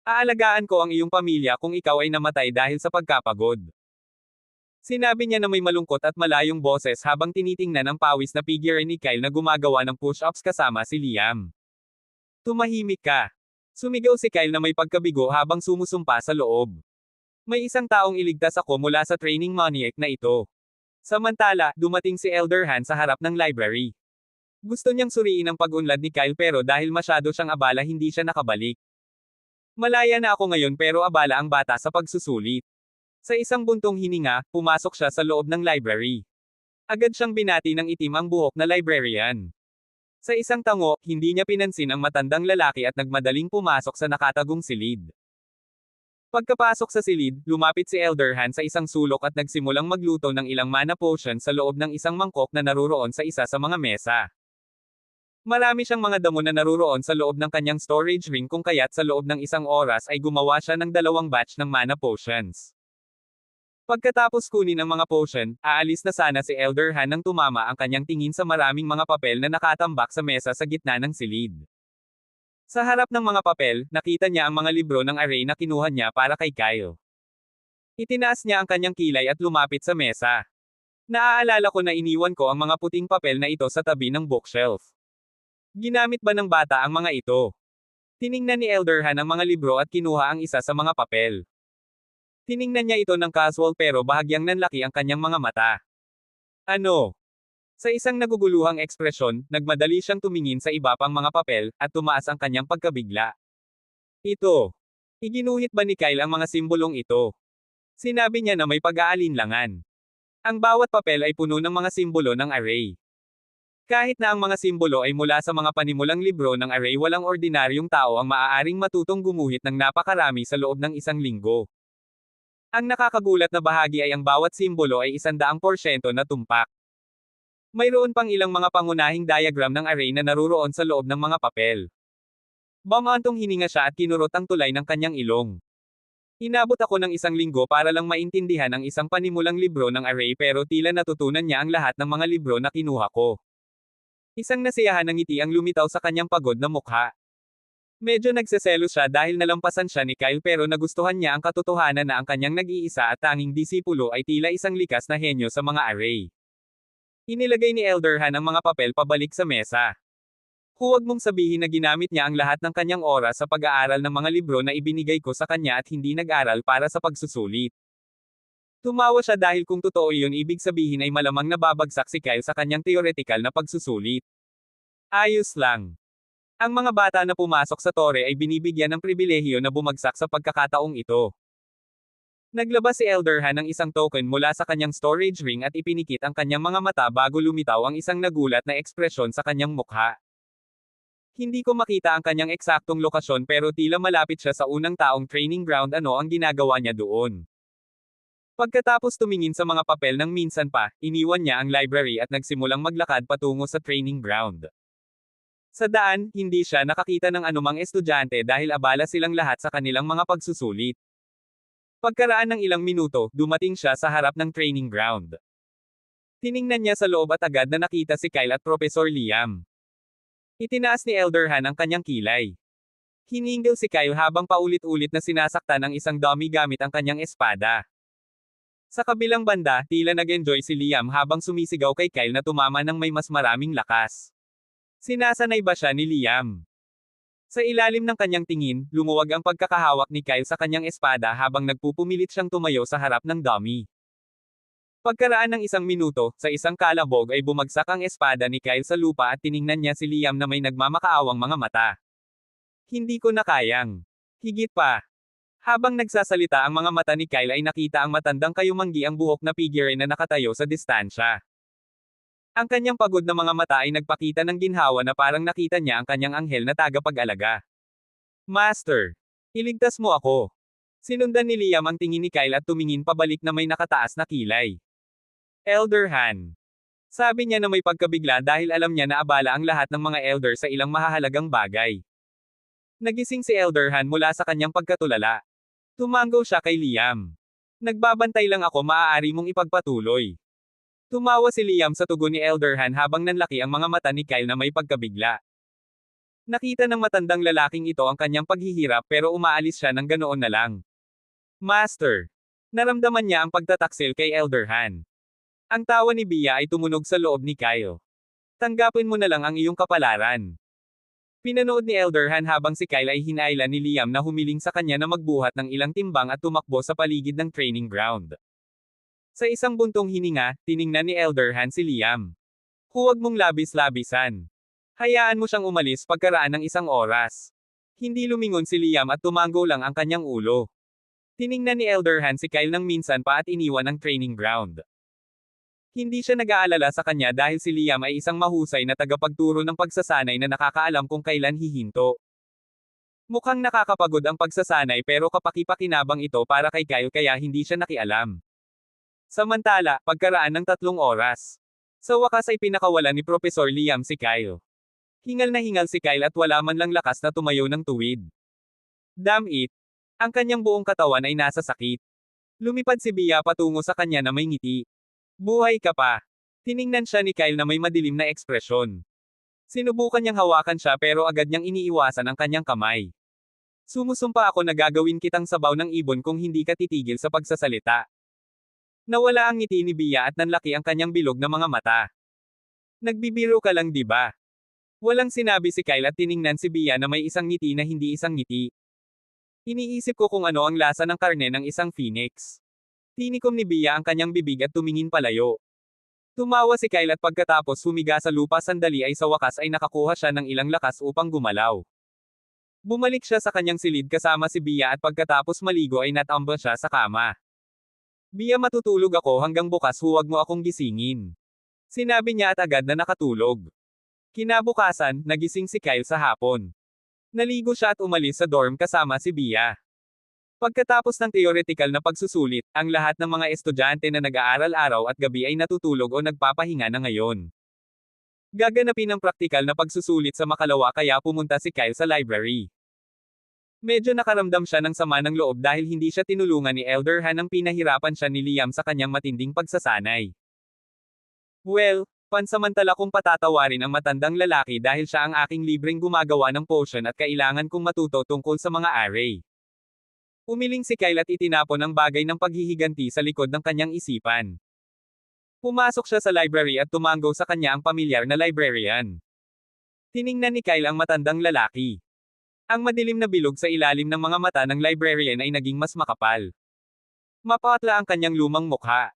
Aalagaan ko ang iyong pamilya kung ikaw ay namatay dahil sa pagkapagod. Sinabi niya na may malungkot at malayong boses habang tinitingnan ang pawis na figure ni Kyle na gumagawa ng push-ups kasama si Liam. Tumahimik ka. Sumigaw si Kyle na may pagkabigo habang sumusumpa sa loob. May isang taong iligtas ako mula sa training maniac na ito. Samantala, dumating si Elder Han sa harap ng library. Gusto niyang suriin ang pag-unlad ni Kyle pero dahil masyado siyang abala hindi siya nakabalik. Malaya na ako ngayon pero abala ang bata sa pagsusulit. Sa isang buntong hininga, pumasok siya sa loob ng library. Agad siyang binati ng itim ang buhok na librarian. Sa isang tango, hindi niya pinansin ang matandang lalaki at nagmadaling pumasok sa nakatagong silid. Pagkapasok sa silid, lumapit si Elder Han sa isang sulok at nagsimulang magluto ng ilang mana potion sa loob ng isang mangkok na naruroon sa isa sa mga mesa. Marami siyang mga damo na naruroon sa loob ng kanyang storage ring kung kaya't sa loob ng isang oras ay gumawa siya ng 2 batch ng mana potions. Pagkatapos kunin ang mga potion, aalis na sana si Elder Han nang tumama ang kanyang tingin sa maraming mga papel na nakatambak sa mesa sa gitna ng silid. Sa harap ng mga papel, nakita niya ang mga libro ng array na kinuha niya para kay Kyle. Itinaas niya ang kanyang kilay at lumapit sa mesa. Naaalala ko na iniwan ko ang mga puting papel na ito sa tabi ng bookshelf. Ginamit ba ng bata ang mga ito? Tiningnan ni Elder Han ang mga libro at kinuha ang isa sa mga papel. Tiningnan niya ito ng casual pero bahagyang nanlaki ang kanyang mga mata. Ano? Sa isang naguguluhang ekspresyon, nagmadali siyang tumingin sa iba pang mga papel, at tumaas ang kanyang pagkabigla. Ito. Iginuhit ba ni Kyle ang mga simbolong ito? Sinabi niya na may pag-aalinlangan. Ang bawat papel ay puno ng mga simbolo ng array. Kahit na ang mga simbolo ay mula sa mga panimulang libro ng array, walang ordinaryong tao ang maaaring matutong gumuhit ng napakarami sa loob ng 1 linggo. Ang nakakagulat na bahagi ay ang bawat simbolo ay 100% na tumpak. Mayroon pang ilang mga pangunahing diagram ng array na naruroon sa loob ng mga papel. Bamantong hininga siya at kinurot ang tulay ng kanyang ilong. Inabot ako ng 1 linggo para lang maintindihan ang isang panimulang libro ng array pero tila natutunan niya ang lahat ng mga libro na kinuha ko. Isang nasiyahan ng ngiti ang lumitaw sa kanyang pagod na mukha. Medyo nagseselos siya dahil nalampasan siya ni Kyle pero nagustuhan niya ang katotohanan na ang kanyang nag-iisa at tanging disipulo ay tila isang likas na henyo sa mga array. Inilagay ni Elder Han ang mga papel pabalik sa mesa. Huwag mong sabihin na ginamit niya ang lahat ng kanyang oras sa pag-aaral ng mga libro na ibinigay ko sa kanya at hindi nag-aral para sa pagsusulit. Tumawa siya dahil kung totoo iyon ibig sabihin ay malamang nababagsak si Kyle sa kanyang theoretical na pagsusulit. Ayos lang. Ang mga bata na pumasok sa tore ay binibigyan ng pribilehiyo na bumagsak sa pagkakataong ito. Naglabas si Elder Han ng isang token mula sa kanyang storage ring at ipinikit ang kanyang mga mata bago lumitaw ang isang nagulat na ekspresyon sa kanyang mukha. Hindi ko makita ang kanyang eksaktong lokasyon pero tila malapit siya sa unang taong training ground. Ano ang ginagawa niya doon? Pagkatapos tumingin sa mga papel ng minsan pa, iniwan niya ang library at nagsimulang maglakad patungo sa training ground. Sa daan, hindi siya nakakita ng anumang estudyante dahil abala silang lahat sa kanilang mga pagsusulit. Pagkaraan ng ilang minuto, dumating siya sa harap ng training ground. Tiningnan niya sa loob at agad na nakita si Kyle at Professor Liam. Itinaas ni Elder Han ang kanyang kilay. Hiningal si Kyle habang paulit-ulit na sinasaktan ng isang dummy gamit ang kanyang espada. Sa kabilang banda, tila nag-enjoy si Liam habang sumisigaw kay Kyle na tumama ng may mas maraming lakas. Sinasanay ba siya ni Liam? Sa ilalim ng kanyang tingin, lumuwag ang pagkakahawak ni Kyle sa kanyang espada habang nagpupumilit siyang tumayo sa harap ng dummy. Pagkaraan ng 1 minuto, sa isang kalabog ay bumagsak ang espada ni Kyle sa lupa at tiningnan niya si Liam na may nagmamakaawang mga mata. Hindi ko na kayang. Higit pa. Habang nagsasalita ang mga mata ni Kyle ay nakita ang matandang kayumanggi ang buhok na figure na nakatayo sa distansya. Ang kanyang pagod na mga mata ay nagpakita ng ginhawa na parang nakita niya ang kanyang anghel na tagapag-alaga. Master! Iligtas mo ako! Sinundan ni Liam ang tingin ni Kyle at tumingin pabalik na may nakataas na kilay. Elder Han. Sabi niya na may pagkabigla dahil alam niya na abala ang lahat ng mga elder sa ilang mahahalagang bagay. Nagising si Elder Han mula sa kanyang pagkatulala. Tumango siya kay Liam. Nagbabantay lang ako, maaari mong ipagpatuloy. Tumawa si Liam sa tugon ni Elder Han habang nanlaki ang mga mata ni Kyle na may pagkabigla. Nakita ng matandang lalaking ito ang kanyang paghihirap pero umaalis siya ng ganoon na lang. Master! Naramdaman niya ang pagtataksil kay Elder Han. Ang tawa ni Bia ay tumunog sa loob ni Kyle. Tanggapin mo na lang ang iyong kapalaran. Pinanood ni Elder Han habang si Kyle ay hinailan ni Liam na humiling sa kanya na magbuhat ng ilang timbang at tumakbo sa paligid ng training ground. Sa isang buntong hininga, tiningnan ni Elder Han si Liam. Huwag mong labis-labisan. Hayaan mo siyang umalis pagkaraan ng 1 oras. Hindi lumingon si Liam at tumango lang ang kanyang ulo. Tiningnan ni Elder Han si Kyle nang minsan pa at iniwan ang training ground. Hindi siya nag-aalala sa kanya dahil si Liam ay isang mahusay na tagapagturo ng pagsasanay na nakakaalam kung kailan hihinto. Mukhang nakakapagod ang pagsasanay pero kapaki-pakinabang ito para kay Kyle kaya hindi siya nakialam. Samantala, pagkaraan ng 3 oras. Sa wakas ay pinakawalan ni Professor Liam si Kyle. Hingal na hingal si Kyle at wala man lang lakas na tumayo ng tuwid. Damn it! Ang kanyang buong katawan ay nasa sakit. Lumipad si Bia patungo sa kanya na may ngiti. Buhay ka pa! Tiningnan siya ni Kyle na may madilim na ekspresyon. Sinubukan niyang hawakan siya pero agad niyang iniiwasan ang kanyang kamay. Sumusumpa ako na gagawin kitang sabaw ng ibon kung hindi ka titigil sa pagsasalita. Nawala ang ngiti ni Bia at nanlaki ang kanyang bilog na mga mata. Nagbibiro ka lang, di ba? Walang sinabi si Kyle at tiningnan si Bia na may isang ngiti na hindi isang ngiti. Iniisip ko kung ano ang lasa ng karne ng isang phoenix. Tinikom ni Bia ang kanyang bibig at tumingin palayo. Tumawa si Kyle at pagkatapos humiga sa lupa sandali ay sa wakas ay nakakuha siya ng ilang lakas upang gumalaw. Bumalik siya sa kanyang silid kasama si Bia at pagkatapos maligo ay natamba siya sa kama. Bia, matutulog ako hanggang bukas, huwag mo akong gisingin. Sinabi niya at agad na nakatulog. Kinabukasan, nagising si Kyle sa hapon. Naligo siya at umalis sa dorm kasama si Bia. Pagkatapos ng theoretical na pagsusulit, ang lahat ng mga estudyante na nag-aaral araw at gabi ay natutulog o nagpapahinga na ngayon. Gaganapin ang praktikal na pagsusulit sa makalawa kaya pumunta si Kyle sa library. Medyo nakaramdam siya ng sama ng loob dahil hindi siya tinulungan ni Elder Han nang pinahirapan siya ni Liam sa kanyang matinding pagsasanay. Well, pansamantala kong patatawarin ang matandang lalaki dahil siya ang aking libreng gumagawa ng potion at kailangan kong matuto tungkol sa mga array. Umiling si Kyle at itinapon ang bagay ng paghihiganti sa likod ng kanyang isipan. Pumasok siya sa library at tumango sa kanya ang pamilyar na librarian. Tiningnan ni Kyle ang matandang lalaki. Ang madilim na bilog sa ilalim ng mga mata ng librarian ay naging mas makapal. Mapatla ang kanyang lumang mukha.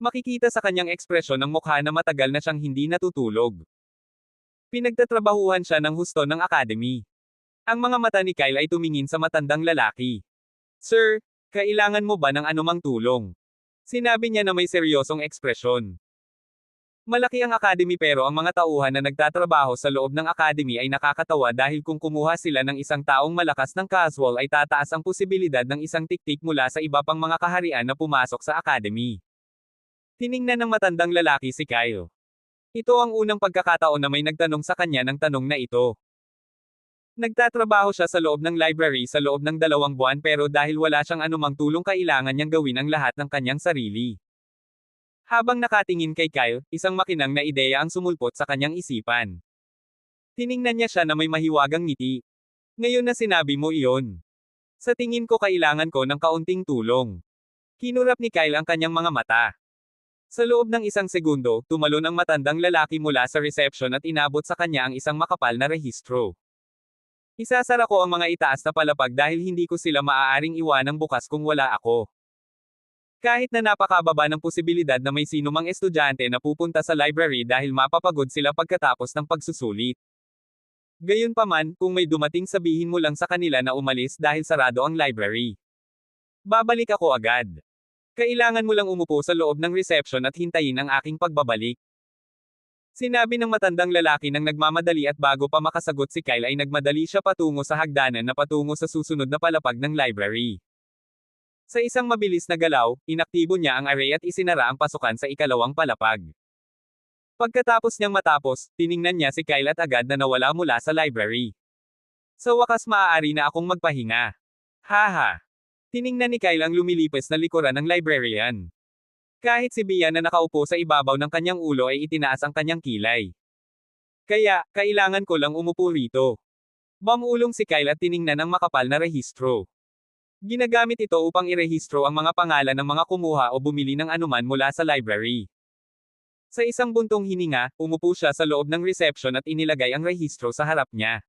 Makikita sa kanyang ekspresyon ng mukha na matagal na siyang hindi natutulog. Pinagtatrabahuhan siya ng husto ng academy. Ang mga mata ni Kyle ay tumingin sa matandang lalaki. Sir, kailangan mo ba ng anumang tulong? Sinabi niya na may seryosong ekspresyon. Malaki ang academy pero ang mga tauhan na nagtatrabaho sa loob ng academy ay nakakatawa dahil kung kumuha sila ng isang taong malakas ng casual ay tataas ang posibilidad ng isang tiktik mula sa iba pang mga kaharian na pumasok sa academy. Tiningnan ng matandang lalaki si Kyle. Ito ang unang pagkakataon na may nagtanong sa kanya ng tanong na ito. Nagtatrabaho siya sa loob ng library sa loob ng 2 buwan pero dahil wala siyang anumang tulong kailangan niyang gawin ang lahat ng kanyang sarili. Habang nakatingin kay Kyle, isang makinang na ideya ang sumulpot sa kanyang isipan. Tiningnan niya siya na may mahiwagang ngiti. Ngayon na sinabi mo iyon. Sa tingin ko kailangan ko ng kaunting tulong. Kinurap ni Kyle ang kanyang mga mata. Sa loob ng isang segundo, tumalon ang matandang lalaki mula sa reception at inabot sa kanya ang isang makapal na rehistro. Isasara ko ang mga itaas na palapag dahil hindi ko sila maaaring iwanang bukas kung wala ako. Kahit na napakababa ng posibilidad na may sinumang estudyante na pupunta sa library dahil mapapagod sila pagkatapos ng pagsusulit. Gayunpaman, kung may dumating sabihin mo lang sa kanila na umalis dahil sarado ang library. Babalik ako agad. Kailangan mo lang umupo sa loob ng reception at hintayin ang aking pagbabalik. Sinabi ng matandang lalaki nang nagmamadali at bago pa makasagot si Kyle ay nagmadali siya patungo sa hagdanan na patungo sa susunod na palapag ng library. Sa isang mabilis na galaw, inaktibo niya ang array at isinara ang pasukan sa ikalawang palapag. Pagkatapos niyang matapos, tiningnan niya si Kyle at agad na nawala mula sa library. Sa wakas maaari na akong magpahinga. Haha. Tiningnan ni Kyle ang lumilipis na likuran ng librarian. Kahit si Bia na nakaupo sa ibabaw ng kanyang ulo ay itinaas ang kanyang kilay. Kaya, kailangan ko lang umupo rito. Mamulong si Kyle at tiningnan ang makapal na rehistro. Ginagamit ito upang irehistro ang mga pangalan ng mga kumuha o bumili ng anuman mula sa library. Sa isang buntong hininga, umupo siya sa loob ng reception at inilagay ang rehistro sa harap niya.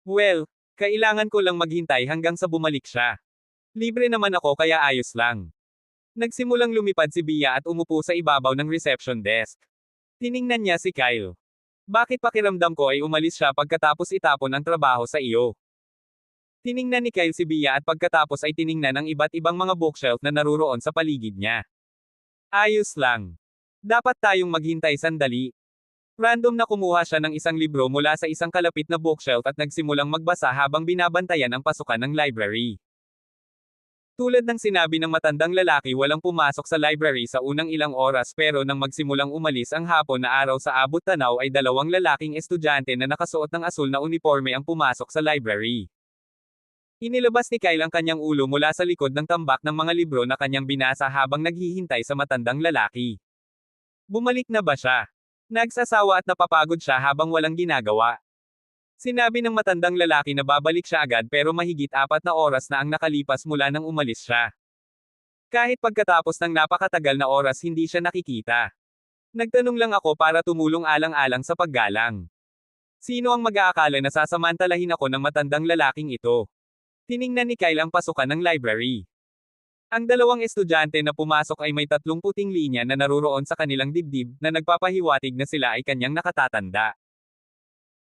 Well, kailangan ko lang maghintay hanggang sa bumalik siya. Libre naman ako kaya ayos lang. Nagsimulang lumipad si Bia at umupo sa ibabaw ng reception desk. Tiningnan niya si Kyle. Bakit pakiramdam ko ay umalis siya pagkatapos itapon ang trabaho sa iyo? Tiningnan ni Kyle si Bia at pagkatapos ay tiningnan ang iba't ibang mga bookshelf na naruroon sa paligid niya. Ayos lang. Dapat tayong maghintay sandali. Random na kumuha siya ng isang libro mula sa isang kalapit na bookshelf at nagsimulang magbasa habang binabantayan ang pasukan ng library. Tulad ng sinabi ng matandang lalaki, walang pumasok sa library sa unang ilang oras pero nang magsimulang umalis ang hapon na araw sa abot tanaw ay dalawang lalaking estudyante na nakasuot ng asul na uniforme ang pumasok sa library. Inilabas ni Kyle ang kanyang ulo mula sa likod ng tambak ng mga libro na kanyang binasa habang naghihintay sa matandang lalaki. Bumalik na ba siya? Nagsasawa at napapagod siya habang walang ginagawa. Sinabi ng matandang lalaki na babalik siya agad pero mahigit 4 na oras na ang nakalipas mula nang umalis siya. Kahit pagkatapos ng napakatagal na oras hindi siya nakikita. Nagtanong lang ako para tumulong alang-alang sa paggalang. Sino ang mag-aakala na sasamantalahin ako ng matandang lalaking ito? Tiningnan ni Kyle ang pasukan ng library. Ang dalawang estudyante na pumasok ay may 3 puting linya na naruroon sa kanilang dibdib na nagpapahiwatig na sila ay kanyang nakatatanda.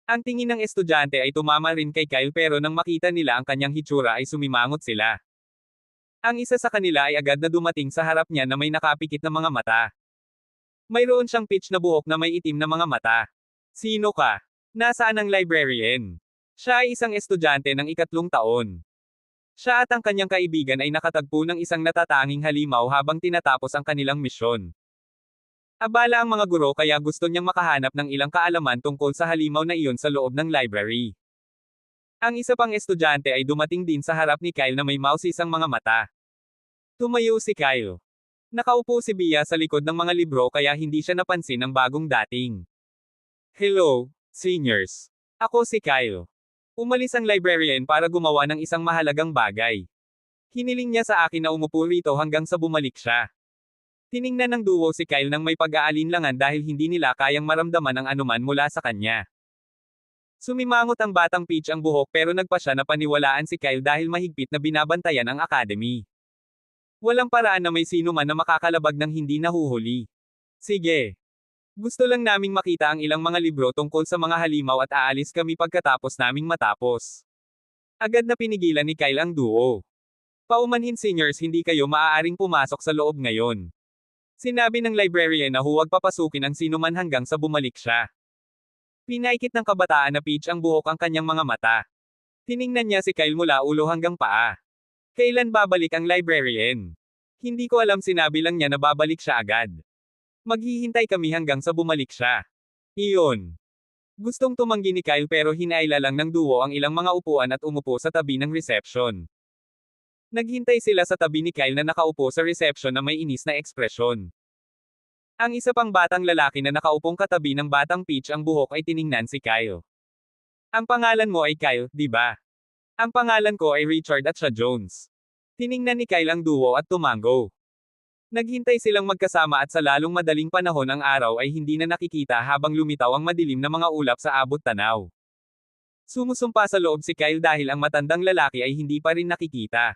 Ang tingin ng estudyante ay tumama rin kay Kyle pero nang makita nila ang kanyang hitsura ay sumimangot sila. Ang isa sa kanila ay agad na dumating sa harap niya na may nakapikit na mga mata. Mayroon siyang pitch na buhok na may itim na mga mata. Sino ka? Nasaan ang librarian? Siya ay isang estudyante ng 3 taon. Siya at ang kanyang kaibigan ay nakatagpo ng isang natatanging halimaw habang tinatapos ang kanilang misyon. Abala ang mga guro kaya gusto niyang makahanap ng ilang kaalaman tungkol sa halimaw na iyon sa loob ng library. Ang isa pang estudyante ay dumating din sa harap ni Kyle na may mausisang mga mata. Tumayo si Kyle. Nakaupo si Bia sa likod ng mga libro kaya hindi siya napansin ng bagong dating. Hello, seniors. Ako si Kyle. Umalis ang librarian para gumawa ng isang mahalagang bagay. Hiniling niya sa akin na umupo rito hanggang sa bumalik siya. Tiningnan ng duo si Kyle nang may pag-aalinlangan dahil hindi nila kayang maramdaman ang anuman mula sa kanya. Sumimangot ang batang Peach ang buhok pero nagpa siya na paniwalaan si Kyle dahil mahigpit na binabantayan ang academy. Walang paraan na may sino man na makakalabag ng hindi nahuhuli. Sige. Gusto lang naming makita ang ilang mga libro tungkol sa mga halimaw at aalis kami pagkatapos naming matapos. Agad na pinigilan ni Kyle ang duo. Paumanhin seniors, hindi kayo maaaring pumasok sa loob ngayon. Sinabi ng librarian na huwag papasukin ang sinuman hanggang sa bumalik siya. Pinaikit ng kabataan na Peach ang buhok ang kanyang mga mata. Tiningnan niya si Kyle mula ulo hanggang paa. Kailan babalik ang librarian? Hindi ko alam, sinabi lang niya na babalik siya agad. Maghihintay kami hanggang sa bumalik siya. Iyon. Gustong tumanggi ni Kyle pero hinaila lang ng duo ang ilang mga upuan at umupo sa tabi ng reception. Naghintay sila sa tabi ni Kyle na nakaupo sa reception na may inis na ekspresyon. Ang isa pang batang lalaki na nakaupong katabi ng batang Peach ang buhok ay tiningnan si Kyle. Ang pangalan mo ay Kyle, di ba? Ang pangalan ko ay Richard at siya Jones. Tiningnan ni Kyle ang duo at tumango. Naghintay silang magkasama at sa lalong madaling panahon ang araw ay hindi na nakikita habang lumitaw ang madilim na mga ulap sa abot tanaw. Sumusumpa sa loob si Kyle dahil ang matandang lalaki ay hindi pa rin nakikita.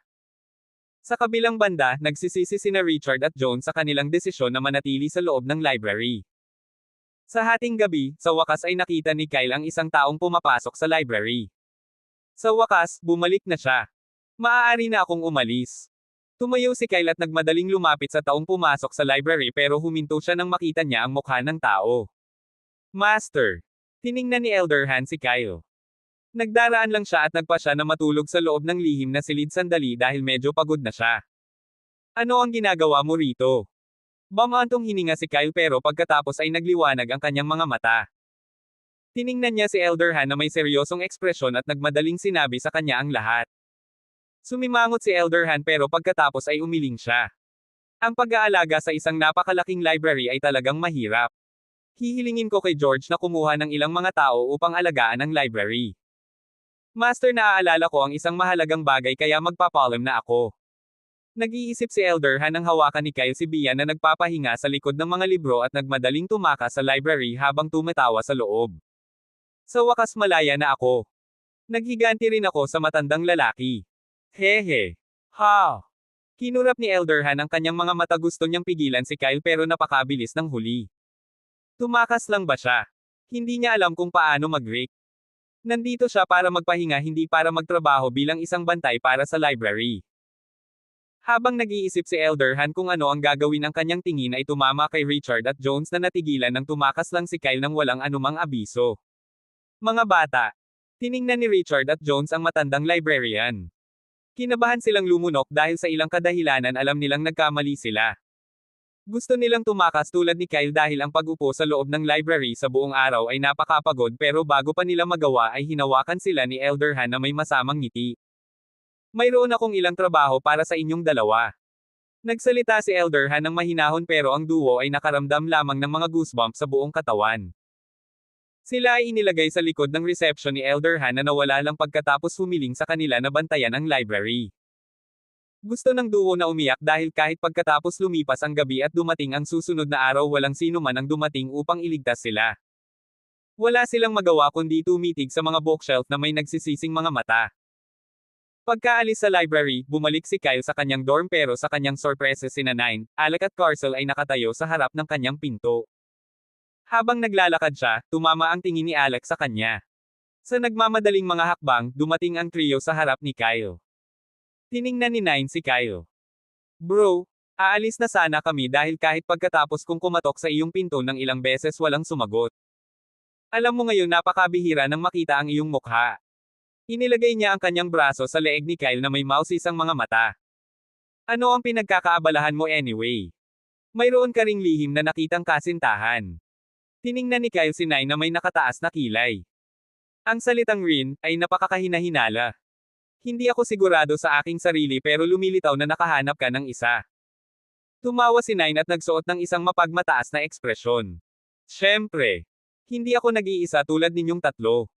Sa kabilang banda, nagsisisi sina Richard at Jones sa kanilang desisyon na manatili sa loob ng library. Sa hating gabi, sa wakas ay nakita ni Kyle ang isang taong pumapasok sa library. Sa wakas, bumalik na siya. Maaari na akong umalis. Tumayo si Kyle at nagmadaling lumapit sa taong pumasok sa library pero huminto siya nang makita niya ang mukha ng tao. Master. Tiningnan ni Elderhan si Kyle. Nagdaraan lang siya at nagpa siya na matulog sa loob ng lihim na silid sandali dahil medyo pagod na siya. Ano ang ginagawa mo rito? Bamantong hininga si Kyle pero pagkatapos ay nagliwanag ang kanyang mga mata. Tiningnan niya si Elderhan na may seryosong ekspresyon at nagmadaling sinabi sa kanya ang lahat. Sumimangot si Elderhan pero pagkatapos ay umiling siya. Ang pag-aalaga sa isang napakalaking library ay talagang mahirap. Hihilingin ko kay George na kumuha ng ilang mga tao upang alagaan ang library. Master, naaalala ko ang isang mahalagang bagay kaya magpapalam na ako. Nag-iisip si Elderhan nang hawakan ni Kyle si Bia na nagpapahinga sa likod ng mga libro at nagmadaling tumakas sa library habang tumatawa sa loob. Sa wakas malaya na ako. Naghiganti rin ako sa matandang lalaki. Hehe. Ha. Kinurap ni Elderhan ang kanyang mga mata, gusto niyang pigilan si Kyle pero napakabilis ng huli. Tumakas lang ba siya? Hindi niya alam kung paano mag-break. Nandito siya para magpahinga, hindi para magtrabaho bilang isang bantay para sa library. Habang nag-iisip si Elderhan kung ano ang gagawin, ang kanyang tingin ay tumama kay Richard at Jones na natigilan nang tumakas lang si Kyle nang walang anumang abiso. Mga bata. Tiningnan ni Richard at Jones ang matandang librarian. Kinabahan silang lumunok dahil sa ilang kadahilanan alam nilang nagkamali sila. Gusto nilang tumakas tulad ni Kyle dahil ang pag-upo sa loob ng library sa buong araw ay napakapagod pero bago pa nila magawa ay hinawakan sila ni Elderhan na may masamang ngiti. Mayroon akong ilang trabaho para sa inyong dalawa. Nagsalita si Elderhan ng mahinahon pero ang duo ay nakaramdam lamang ng mga goosebumps sa buong katawan. Sila ay inilagay sa likod ng reception ni Elderhan na nawala lang pagkatapos humiling sa kanila na bantayan ang library. Gusto ng duo na umiyak dahil kahit pagkatapos lumipas ang gabi at dumating ang susunod na araw, walang sino man ang dumating upang iligtas sila. Wala silang magawa kundi tumitig sa mga bookshelf na may nagsisising mga mata. Pagkaalis sa library, bumalik si Kyle sa kanyang dorm pero sa kanyang sorpresa sina Nine, Alec at Carcel ay nakatayo sa harap ng kanyang pinto. Habang naglalakad siya, tumama ang tingin ni Alec sa kanya. Sa nagmamadaling mga hakbang, dumating ang trio sa harap ni Kyle. Tiningnan ni Nine si Kyle. Bro, aalis na sana kami dahil kahit pagkatapos kong kumatok sa iyong pinto ng ilang beses walang sumagot. Alam mo ngayon napakabihira nang makita ang iyong mukha. Inilagay niya ang kanyang braso sa leeg ni Kyle na may mausisang mga mata. Ano ang pinagkakaabalahan mo anyway? Mayroon ka ring lihim na nakitang kasintahan. Tiningnan ni Kyle si Nine na may nakataas na kilay. Ang salitang rin ay napakakahina-hinala. Hindi ako sigurado sa aking sarili pero lumilitaw na nakahanap ka ng isa. Tumawa si Nine at nagsuot ng isang mapagmataas na ekspresyon. Siyempre. Hindi ako nag-iisa tulad ninyong tatlo.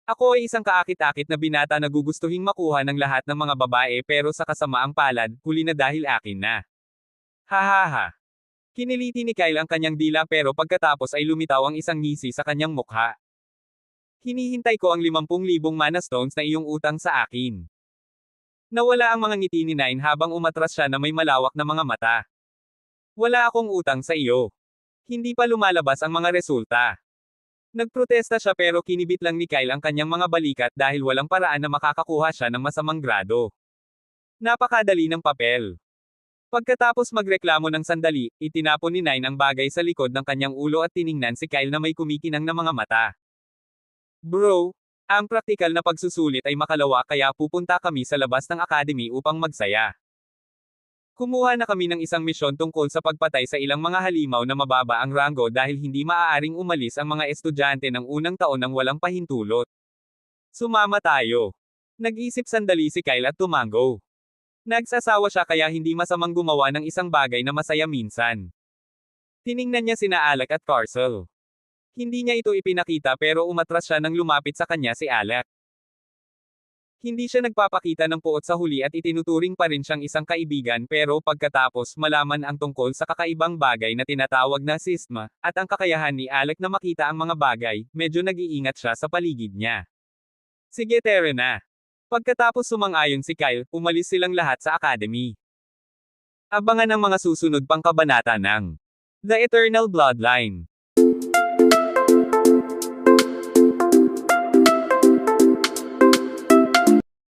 Ako ay isang kaakit-akit na binata na gugustuhing makuha ng lahat ng mga babae pero sa kasamaang palad, huli na dahil akin na. Hahaha. Kiniliti ni Kyle ang kanyang dila pero pagkatapos ay lumitaw ang isang ngisi sa kanyang mukha. Hinihintay ko ang 50,000 mana stones na iyong utang sa akin. Nawala ang mga ngiti ni Nine habang umatras siya na may malawak na mga mata. Wala akong utang sa iyo. Hindi pa lumalabas ang mga resulta. Nagprotesta siya pero kinibit lang ni Kyle ang kanyang mga balikat dahil walang paraan na makakakuha siya ng masamang grado. Napakadali ng papel. Pagkatapos magreklamo ng sandali, itinapon ni Nine ang bagay sa likod ng kanyang ulo at tiningnan si Kyle na may kumikinang na mga mata. Bro, ang praktikal na pagsusulit ay makalawa kaya pupunta kami sa labas ng academy upang magsaya. Kumuha na kami ng isang misyon tungkol sa pagpatay sa ilang mga halimaw na mababa ang ranggo dahil hindi maaaring umalis ang mga estudyante ng unang taon ng walang pahintulot. Sumama tayo. Nag-isip sandali si Kyle at tumango. Nagsasawa siya kaya hindi masamang gumawa ng isang bagay na masaya minsan. Tiningnan niya sina Alec at Carcel. Hindi niya ito ipinakita pero umatras siya nang lumapit sa kanya si Alec. Hindi siya nagpapakita ng puot sa huli at itinuturing pa rin siyang isang kaibigan pero pagkatapos malaman ang tungkol sa kakaibang bagay na tinatawag na sisma, at ang kakayahan ni Alec na makita ang mga bagay, medyo nag-iingat siya sa paligid niya. Sige tara na. Pagkatapos sumang-ayon si Kyle, umalis silang lahat sa academy. Abangan ang mga susunod pang kabanata ng The Eternal Bloodline.